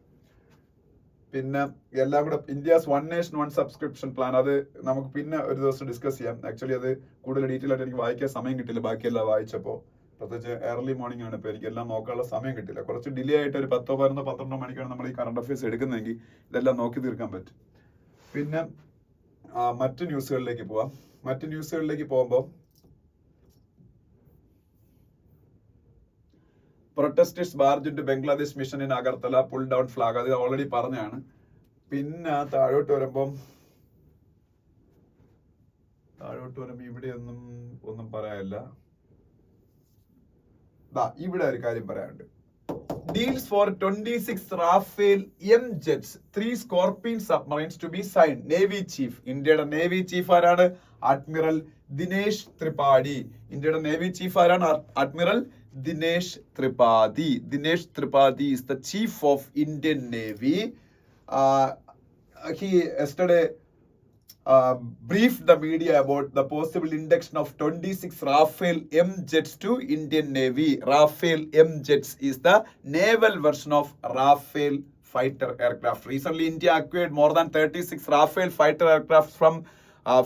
പിന്നെ എല്ലാം കൂടെ India's one nation one subscription plan, അത് നമുക്ക് പിന്നെ ഒരു ദിവസം ഡിസ്കസ് ചെയ്യാം. ആക്ച്വലി അത് കൂടുതൽ ഡീറ്റെയിൽ ആയിട്ട് എനിക്ക് വായിക്കാൻ സമയം കിട്ടില്ല, ബാക്കിയെല്ലാം വായിച്ചപ്പോൾ. പ്രത്യേകിച്ച് ഏർലി മോർണിംഗ് ആണ്, ഇപ്പോൾ എനിക്ക് എല്ലാം നോക്കാനുള്ള സമയം കിട്ടില്ല. കുറച്ച് ഡിലേ ആയിട്ട് ഒരു 10, 11, 12 മണിക്കാണ് നമ്മൾ ഈ കറണ്ട് അഫയേഴ്സ് എടുക്കുന്നതെങ്കിൽ ഇതെല്ലാം നോക്കി തീർക്കാൻ പറ്റും. പിന്നെ മറ്റു ന്യൂസുകളിലേക്ക് പോവാം. മറ്റു ന്യൂസുകളിലേക്ക് പോകുമ്പോൾ protesters barge into Bangladesh mission in Agartala, pull down flag, അത് ഓൾറെഡി പറഞ്ഞാണ്. പിന്നെ താഴോട്ട് വരുമ്പോൾ ഇവിടെ ഒന്നും പറയാനില്ല. ഇവിടെ ഒരു കാര്യം പറയാനുണ്ട്. Deals for 26 Rafale M jets, 3 Scorpene submarines to be sign. Navy chief, ഇന്ത്യയുടെ നേവി ചീഫ് ആരാണ്? അഡ്മിറൽ ദിനേശ് ത്രിപാഠി. ഇന്ത്യയുടെ നേവി ചീഫ് ആരാണ്? Admiral Dinesh Tripathi. Dinesh Tripathi is the chief of Indian Navy. He yesterday briefed the media about the possible induction of 26 Rafale M jets to Indian Navy. Rafale M jets is the naval version of Rafale fighter aircraft. Recently, India acquired more than 36 Rafale fighter aircraft from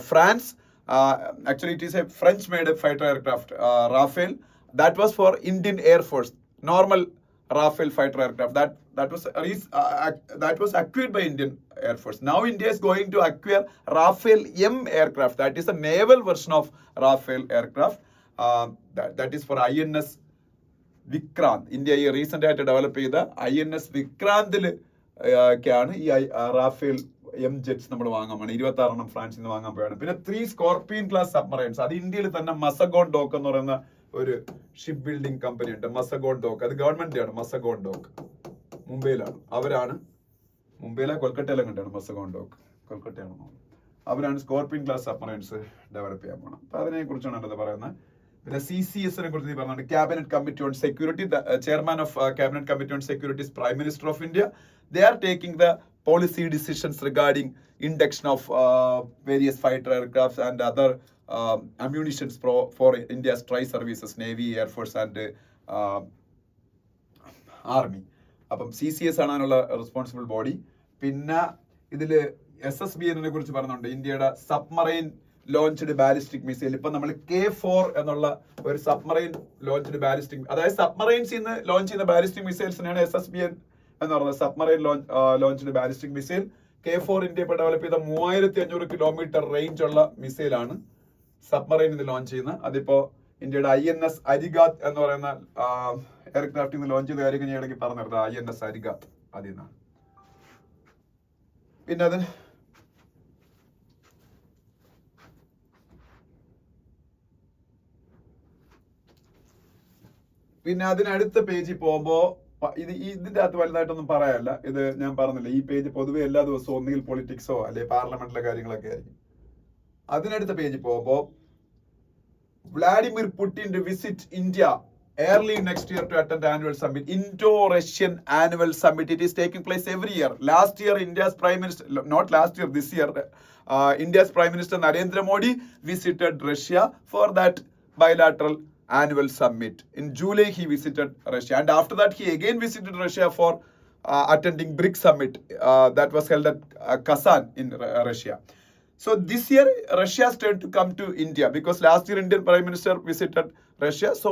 France. Actually, it is a French-made fighter aircraft, Rafale. That was for Indian Air Force, normal Rafale fighter aircraft. That was acquired by Indian Air Force. Now India is going to acquire Rafale M aircraft. That is a naval version of Rafale aircraft. That is for INS Vikrant. India recently had to develop the INS Vikrant ാണ് ഈ റാഫേൽ എം ജെറ്റ്സ് നമ്മൾ വാങ്ങാൻ വേണം. 26 ഫ്രാൻസിൽ നിന്ന് വാങ്ങാൻ പോയാണ്. പിന്നെ 3 സ്കോർപിയൻ ക്ലാസ് സബ്മറൈൻസ്, അത് ഇന്ത്യയിൽ തന്നെ മസഗോൺ ഡോക്ക് എന്ന് പറയുന്ന ഒരു ഷിപ്പ് ബിൽഡിംഗ് കമ്പനി ഉണ്ട്, മസഗോൺ ഡോക്ക്. അത് ഗവൺമെന്റ് ആണ്. മസഗോൺ ഡോക്ക് മുംബൈയിലാണ്. മുംബൈയിലെ കൊൽക്കട്ടയിലും കണ്ടാണ് മസഗോൺ ഡോക്ക്, കൊൽക്കട്ടയാണെന്നോ. അവരാണ് സ്കോർപിയൻ ക്ലാസ് സബ്മറൈൻസ് ഡെവലപ്പ് ചെയ്യാൻ പോകണം. അപ്പൊ അതിനെ കുറിച്ചാണ് അത് പറയുന്നത്. പിന്നെ CCS കുറിച്ച് നീ പറഞ്ഞിട്ടുണ്ട്. Cabinet committee on security, chairman of cabinet committee on security is prime minister of India. They are taking the policy decisions regarding induction of various fighter aircrafts and other ammunitions for India's tri-services, Navy, Air Force and Army. അപ്പം CCS ആണ് അതിനുള്ള റെസ്പോൺസിബിൾ ബോഡി. പിന്നെ ഇതില് SSBN കുറിച്ച് പറയുന്നുണ്ട്. ഇന്ത്യയുടെ സബ്മറൈൻ ലോഞ്ച്ഡ് ബാലിസ്റ്റിക് മിസൈൽ. ഇപ്പൊ നമ്മൾ K4 എന്നുള്ള ഒരു സബ്മറൈൻ ലോഞ്ച്ഡ് ബാലിസ്റ്റിക്, അതായത് സബ്മറൈൻസിൽ നിന്ന് ലോഞ്ച് ചെയ്യുന്ന ബാലിസ്റ്റിക് മിസൈൽസിനാണ് SSBN എന്ന് പറയുന്നത്, submarine launched ballistic missile. K4 India ഇപ്പോൾ ഡെവലപ്പ് ചെയ്ത 3500 കിലോമീറ്റർ റേഞ്ച് ഉള്ള മിസൈലാണ് സബ്മറൈൻ ഇത് ലോഞ്ച് ചെയ്യുന്നത്. അതിപ്പോ ഇന്ത്യയുടെ INS അരിഗാത്ത് എന്ന് പറയുന്ന എയർക്രാഫ്റ്റിൽ നിന്ന് ലോഞ്ച് ചെയ്ത കാര്യം ഞാൻ ഇടയ്ക്ക് പറഞ്ഞിരുന്നത്. INS അരിഗാത്ത് അതിൽ നിന്നാണ്. പിന്നെ അതിനടുത്ത പേജിൽ പോകുമ്പോ ഇതിന്റെ അകത്ത് വലുതായിട്ടൊന്നും പറയാനില്ല. ഇത് ഞാൻ പറഞ്ഞില്ല, ഈ പേജ് പൊതുവെ എല്ലാ ദിവസവും ഒന്നുകിൽ പൊളിറ്റിക്സോ അല്ലെ പാർലമെന്റിലെ കാര്യങ്ങളൊക്കെ ആയിരിക്കും. അതിനടുത്ത പേജിൽ പോകുമ്പോ Vladimir Putin to visit India early next year to attend the annual summit, Indo-Russian annual summit. It is taking place every year. Last year, India's prime minister, not last year, this year, India's prime minister Narendra Modi visited Russia for that bilateral annual summit. In July, he visited Russia, and after that, he again visited Russia for attending BRICS summit that was held at Kazan in Russia. So this year, Russia's turn to come to India, because last year Indian prime minister visited Russia. So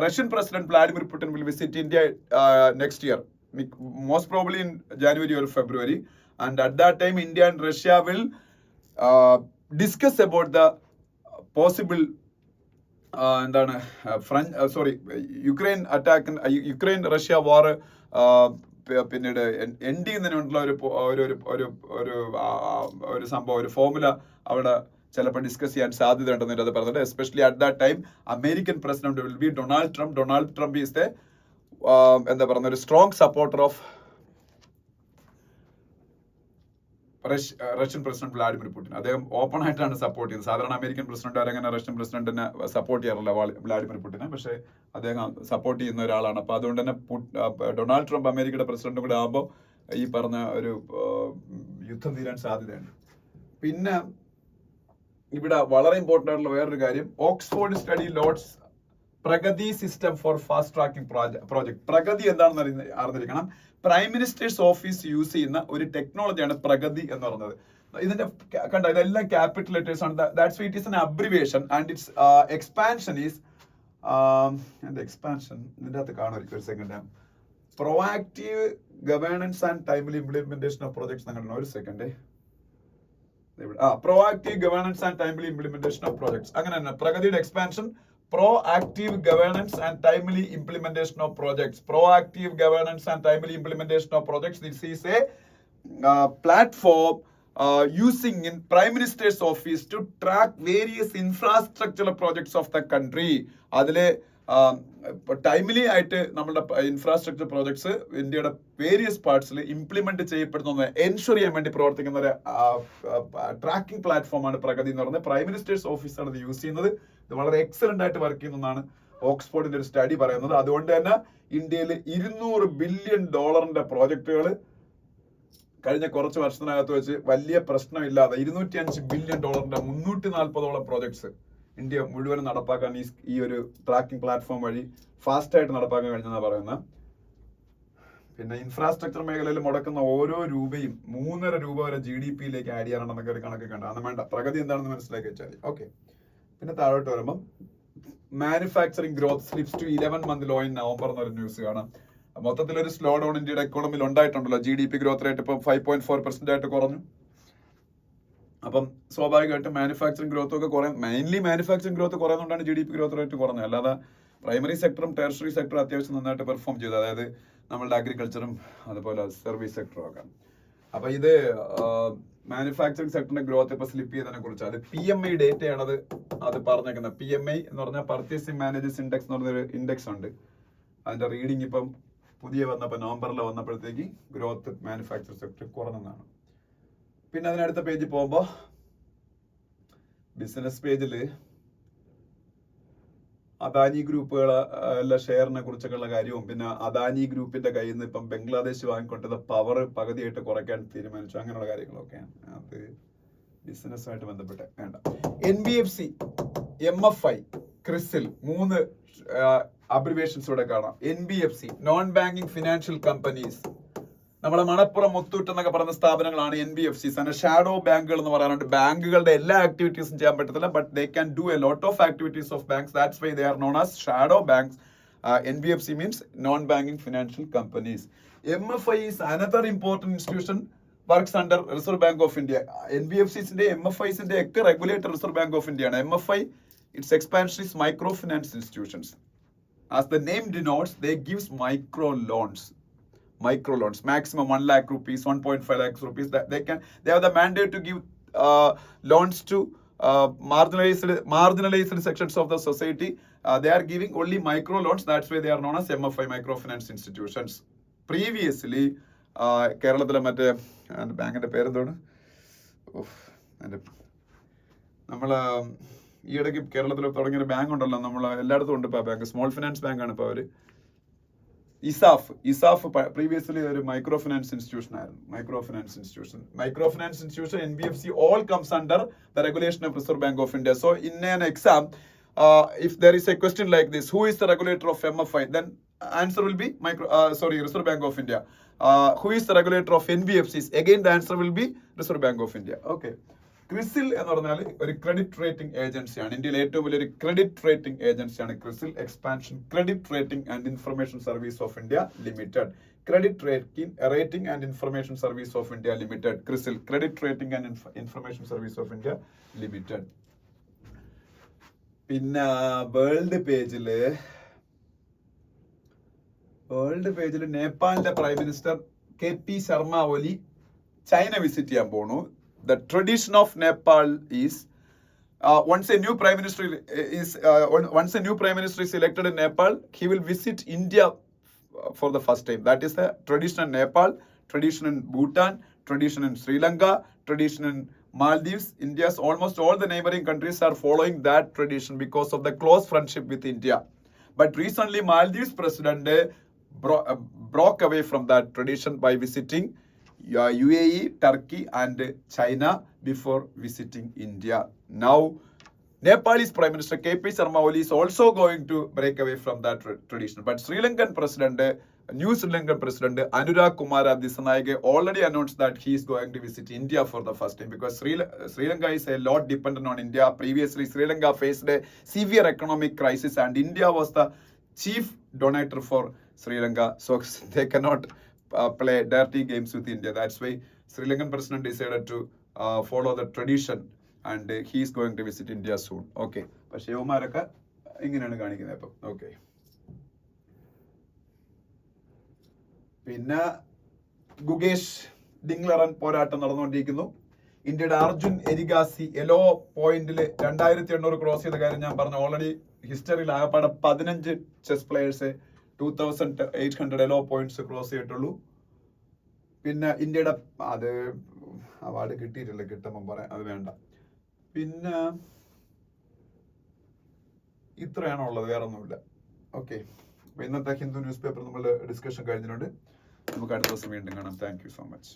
Russian President Vladimir Putin will visit India next year, most probably in January or February, and at that time India and Russia will discuss about the possible Ukraine attack and Ukraine-Russia war പിന്നീട് എൻഡ് ചെയ്യുന്നതിനുള്ള ഒരു സംഭവം, ഒരു ഫോർമുല അവിടെ ചിലപ്പോൾ ഡിസ്കസ് ചെയ്യാൻ സാധ്യതയുണ്ടെന്ന് അത് പറഞ്ഞിട്ട്. Especially at that time American president will be Donald Trump. Donald Trump is the എന്താ പറയുന്ന ഒരു strong supporter of Russian president Vladimir Putin. അദ്ദേഹം ഓപ്പൺ ആയിട്ടാണ് സപ്പോർട്ട് ചെയ്യുന്നത്. സാധാരണ അമേരിക്കൻ പ്രസിഡന്റ് അങ്ങനെ റഷ്യൻ പ്രസിഡന്റിനെ സപ്പോർട്ട് ചെയ്യാറില്ല വ്ളാഡിമിർ പുടിനെ, പക്ഷേ അദ്ദേഹം സപ്പോർട്ട് ചെയ്യുന്ന ഒരാളാണ്. അപ്പൊ അതുകൊണ്ട് തന്നെ ഡൊണാൾഡ് ട്രംപ് അമേരിക്കയുടെ പ്രസിഡന്റും കൂടെ ആകുമ്പോൾ ഈ പറഞ്ഞ ഒരു യുദ്ധം തീരാൻ സാധ്യതയുണ്ട്. പിന്നെ ഇവിടെ വളരെ ഇമ്പോർട്ടൻ്റ് ആയിട്ടുള്ള വേറൊരു കാര്യം, Oxford study lauds Pragati system for fast tracking project. Pragati എന്താണെന്ന് അറിഞ്ഞിരിക്കണം. പ്രൈം മിനിസ്റ്റേഴ്സ് ഓഫീസ് യൂസ് ചെയ്യുന്ന ഒരു ടെക്നോളജിയാണ് പ്രഗതി എന്ന് പറയുന്നത്. ഇതിന്റെ കണ്ട ഇതെല്ലാം ക്യാപിറ്റൽ ലെറ്റേഴ്സ് ആണ്. That's why it is an abbreviation and it's expansion is expansion ഇതിന്റെ അകത്ത് കാണുമായിരിക്കും ഒരു second. Proactive governance and timely implementation of projects. നിങ്ങൾ ഒരു second. Proactive governance and timely implementation of projects. അങ്ങനെ തന്നെ പ്രഗതിയുടെ expansion proactive governance and timely implementation of projects. Proactive governance and timely implementation of projects. This is a platform using in Prime Minister's office to track various infrastructural projects of the country. അതിലെ ടൈംലി ആയിട്ട് നമ്മുടെ ഇൻഫ്രാസ്ട്രക്ചർ പ്രോജക്ട്സ് ഇന്ത്യയുടെ വേരിയസ് പാർട്സിൽ ഇംപ്ലിമെന്റ് ചെയ്യപ്പെടുന്ന എൻഷുർ ചെയ്യാൻ വേണ്ടി പ്രവർത്തിക്കുന്ന ഒരു ട്രാക്കിംഗ് പ്ലാറ്റ്ഫോമാണ് പ്രഗതി എന്ന് പറയുന്നത്. പ്രൈം മിനിസ്റ്റേഴ്സ് ഓഫീസാണ് ഇത് യൂസ് ചെയ്യുന്നത്. ഇത് വളരെ എക്സലന്റ് ആയിട്ട് വർക്ക് ചെയ്യുന്നതാണ് ഓക്സ്ഫോർഡിന്റെ ഒരു സ്റ്റഡി പറയുന്നത്. അതുകൊണ്ട് തന്നെ ഇന്ത്യയിൽ $200 ബില്യൺ പ്രോജക്റ്റുകൾ കഴിഞ്ഞ കുറച്ച് വർഷത്തിനകത്ത് വെച്ച് വലിയ പ്രശ്നമില്ലാതെ $205 ബില്യൺ 340ഓളം പ്രോജക്ട്സ് ഇന്ത്യ മുഴുവൻ നടപ്പാക്കാൻ ഈ ഒരു ട്രാക്കിംഗ് പ്ലാറ്റ്ഫോം വഴി ഫാസ്റ്റ് ആയിട്ട് നടപ്പാക്കാൻ കഴിഞ്ഞെന്നാണ് പറയുന്നത്. പിന്നെ ഇൻഫ്രാസ്ട്രക്ചർ മേഖലയിൽ മുടക്കുന്ന ഓരോ രൂപയും 3.5 രൂപ വരെ GDP-യിലേക്ക് ആഡ് ചെയ്യാനാണെന്നൊക്കെ ഒരു കണക്ക് കണ്ട. അന്ന് വേണ്ട, പ്രഗതി എന്താണെന്ന് മനസ്സിലാക്കി വെച്ചാൽ മതി. ഓക്കെ, പിന്നെ താഴോട്ട് വരുമ്പം manufacturing growth slips to 11-month low in November എന്നൊരു ന്യൂസ് കാണാം. മൊത്തത്തിലൊരു സ്ലോ ഡൗൺ ഇന്ത്യയുടെ എക്കോണമിയിൽ ഉണ്ടായിട്ടുണ്ടല്ലോ. GDP ഗ്രോത്ത് റേറ്റ് ഇപ്പം 5.4% ആയിട്ട് കുറഞ്ഞു. അപ്പം സ്വാഭാവികമായിട്ടും മാനുഫാക്ചറിംഗ് ഗ്രോത്ത് ഒക്കെ കുറയും. മെയിൻലി മാനുഫാക്ചറിംഗ് ഗ്രോത്ത് കുറയുന്നതുകൊണ്ടാണ് GDP ഗ്രോത്ത് റേറ്റ് കുറഞ്ഞത്. അല്ലാതെ പ്രൈമറി സെക്ടറും ടെറിഷറി സെക്ടറും അത്യാവശ്യം നന്നായിട്ട് പെർഫോം ചെയ്തു. അതായത് നമ്മളുടെ അഗ്രികൾച്ചറും അതുപോലെ സർവീസ് സെക്ടറും ഒക്കെ. അപ്പൊ ഇത് മാനുഫാക്ചറിംഗ് സെക്ടറിന്റെ ഗ്രോത്ത് ഇപ്പൊ സ്ലിപ്പ് ചെയ്തതിനെ കുറിച്ച് അത് PMI ഡേറ്റയാണത് അത് പറഞ്ഞേക്കുന്നത്. PMI എന്ന് പറഞ്ഞാൽ പർച്ചേസിംഗ് മാനേജേഴ്സ് ഇൻഡെക്സ് എന്ന് പറഞ്ഞൊരു ഇൻഡെക്സ് ഉണ്ട്. അതിന്റെ റീഡിംഗ് ഇപ്പം പുതിയ വന്നപ്പോൾ നവംബറിൽ വന്നപ്പോഴത്തേക്ക് ഗ്രോത്ത് മാനുഫാക്ചറിംഗ് സെക്ടർ കുറഞ്ഞതാണ്. പിന്നെ അതിനടുത്ത പേജിൽ പോകുമ്പോൾ ബിസിനസ് പേജിൽ അദാനി ഗ്രൂപ്പുകളെ ഷെയറിനെ കുറിച്ചൊക്കെയുള്ള കാര്യവും പിന്നെ അദാനി ഗ്രൂപ്പിന്റെ കയ്യിൽ നിന്ന് ഇപ്പം ബംഗ്ലാദേശ് വാങ്ങിക്കൊണ്ടത് പവർ പകുതിയായിട്ട് കുറയ്ക്കാൻ തീരുമാനിച്ചു, അങ്ങനെയുള്ള കാര്യങ്ങളൊക്കെയാണ്. അത് ബിസിനസ്സുമായിട്ട് ബന്ധപ്പെട്ട് വേണ്ട. NBFC, MFI, ക്രിസിൽ 3 അബ്രിവേഷൻസ് ഇവിടെ കാണാം. NBFC non banking financial companies. നമ്മുടെ മണപ്പുറം, മുത്തൂറ്റ് എന്നൊക്കെ പറയുന്ന സ്ഥാപനങ്ങളാണ് NBFCs. അങ്ങനെ ഷാഡോ ബാങ്കുകൾ എന്ന് പറയാറുണ്ട്. ബാങ്കുകളുടെ എല്ലാ ആക്ടിവിറ്റീസും ചെയ്യാൻ പറ്റത്തില്ല, but they can do a lot of activities of banks. That's why they are known as shadow banks. NBFC means non banking financial companies. MFI is another important institution, works under Reserve Bank of India. NBFCs ന്റെ MFIs ന്റെ ഒക്കെ regulator Reserve Bank of India ആണ്. MFI, its expansion is microfinance institutions. As the name denotes, they gives micro loans, maximum 1 lakh rupees, 1.5 lakhs rupees. They have the mandate to give loans to marginalized sections of the society. They are giving only micro loans. That's why they are known as MFI, microfinance institutions. Previously കേരളത്തിലെ മറ്റേ ബാങ്കിന്റെ പേരെന്താണ്, നമ്മൾ ഈ ഇടയ്ക്ക് കേരളത്തിൽ തുടങ്ങിയൊരു ബാങ്ക് ഉണ്ടല്ലോ, നമ്മൾ എല്ലായിടത്തും ഉണ്ട് ഇപ്പോൾ ആ ബാങ്ക്, സ്മോൾ ഫിനാൻസ് ബാങ്കാണ് ഇപ്പോൾ അവർ. ഇസാഫ് previously ഒരു മൈക്രോ ഫിനാൻസ് ഇൻസ്റ്റിറ്റ്യൂഷൻ ആയിരുന്നു. Micro finance institution NBFC all comes under the regulation of Reserve Bank of India. So in an exam, if there is a question like this, who is the regulator of MFI, then answer will be Reserve Bank of India. Who is the regulator of NBFCs? Again the answer will be Reserve Bank of India. Okay. CRISIL എന്ന് പറഞ്ഞാൽ ഒരു ക്രെഡിറ്റ് റേറ്റിംഗ് ഏജൻസിയാണ്. ഇന്ത്യയിലെ ഏറ്റവും വലിയൊരു ക്രെഡിറ്റ് റേറ്റിംഗ് ഏജൻസിയാണ് CRISIL. Expansion credit rating and information service of India limited. Credit rating and information service of India limited. CRISIL, credit rating and information service of India limited. പിന്നെ വേൾഡ് പേജില് നേപ്പാളിന്റെ prime minister KP Sharma Oli China visit ചെയ്യാൻ പോണു. The tradition of Nepal is once a new prime minister is elected in Nepal, he will visit India for the first time. That is the tradition in Nepal, tradition in Bhutan, tradition in Sri Lanka, tradition in Maldives. India's almost all the neighboring countries are following that tradition because of the close friendship with India. But recently Maldives president broke away from that tradition by visiting UAE, Turkey, and China before visiting India. Now, Nepalese Prime Minister KP Sharma Oli is also going to break away from that tradition. But Sri Lankan President, new Sri Lankan President Anurag Kumar Dissanayake already announced that he is going to visit India for the first time because Sri Lanka is a lot dependent on India. Previously, Sri Lanka faced a severe economic crisis and India was the chief donator for Sri Lanka. So they cannot play dirty games with India. That's why Sri Lankan President decided to follow the tradition. And he is going to visit India soon. Okay. പക്ഷേ യവന്മാരൊക്കെ ഇങ്ങനെയാണ് കാണിക്കുന്നത് ഇപ്പം. ഓക്കെ. പിന്നെ ഗുഗേഷ് ഡിംഗ്ലറൻ പോരാട്ടം നടന്നുകൊണ്ടിരിക്കുന്നു. ഇന്ത്യയുടെ അർജുൻ എരിഗാസി യെല്ലോ പോയിന്റിൽ 2800 ക്രോസ് ചെയ്ത കാര്യം ഞാൻ പറഞ്ഞു. ഓൾറെഡി ഹിസ്റ്ററിയിൽ ആകപ്പാടെ 15 chess players 2800 yellow points cross ചെയ്തിട്ടുള്ളൂ. പിന്നെ ഇന്ത്യയുടെ അത് അവാർഡ് കിട്ടിയിട്ടില്ല, കിട്ടുമ്പം പറയാം, അത് വേണ്ട. പിന്നെ ഇത്രയാണോ ഉള്ളത്, വേറെ ഒന്നുമില്ല. ഓക്കെ, ഇന്നത്തെ ഹിന്ദു ന്യൂസ് പേപ്പർ നമ്മൾ ഡിസ്കഷൻ കഴിഞ്ഞിട്ടുണ്ട്. നമുക്ക് അടുത്ത ദിവസം വീണ്ടും കാണാം. Thank you so much.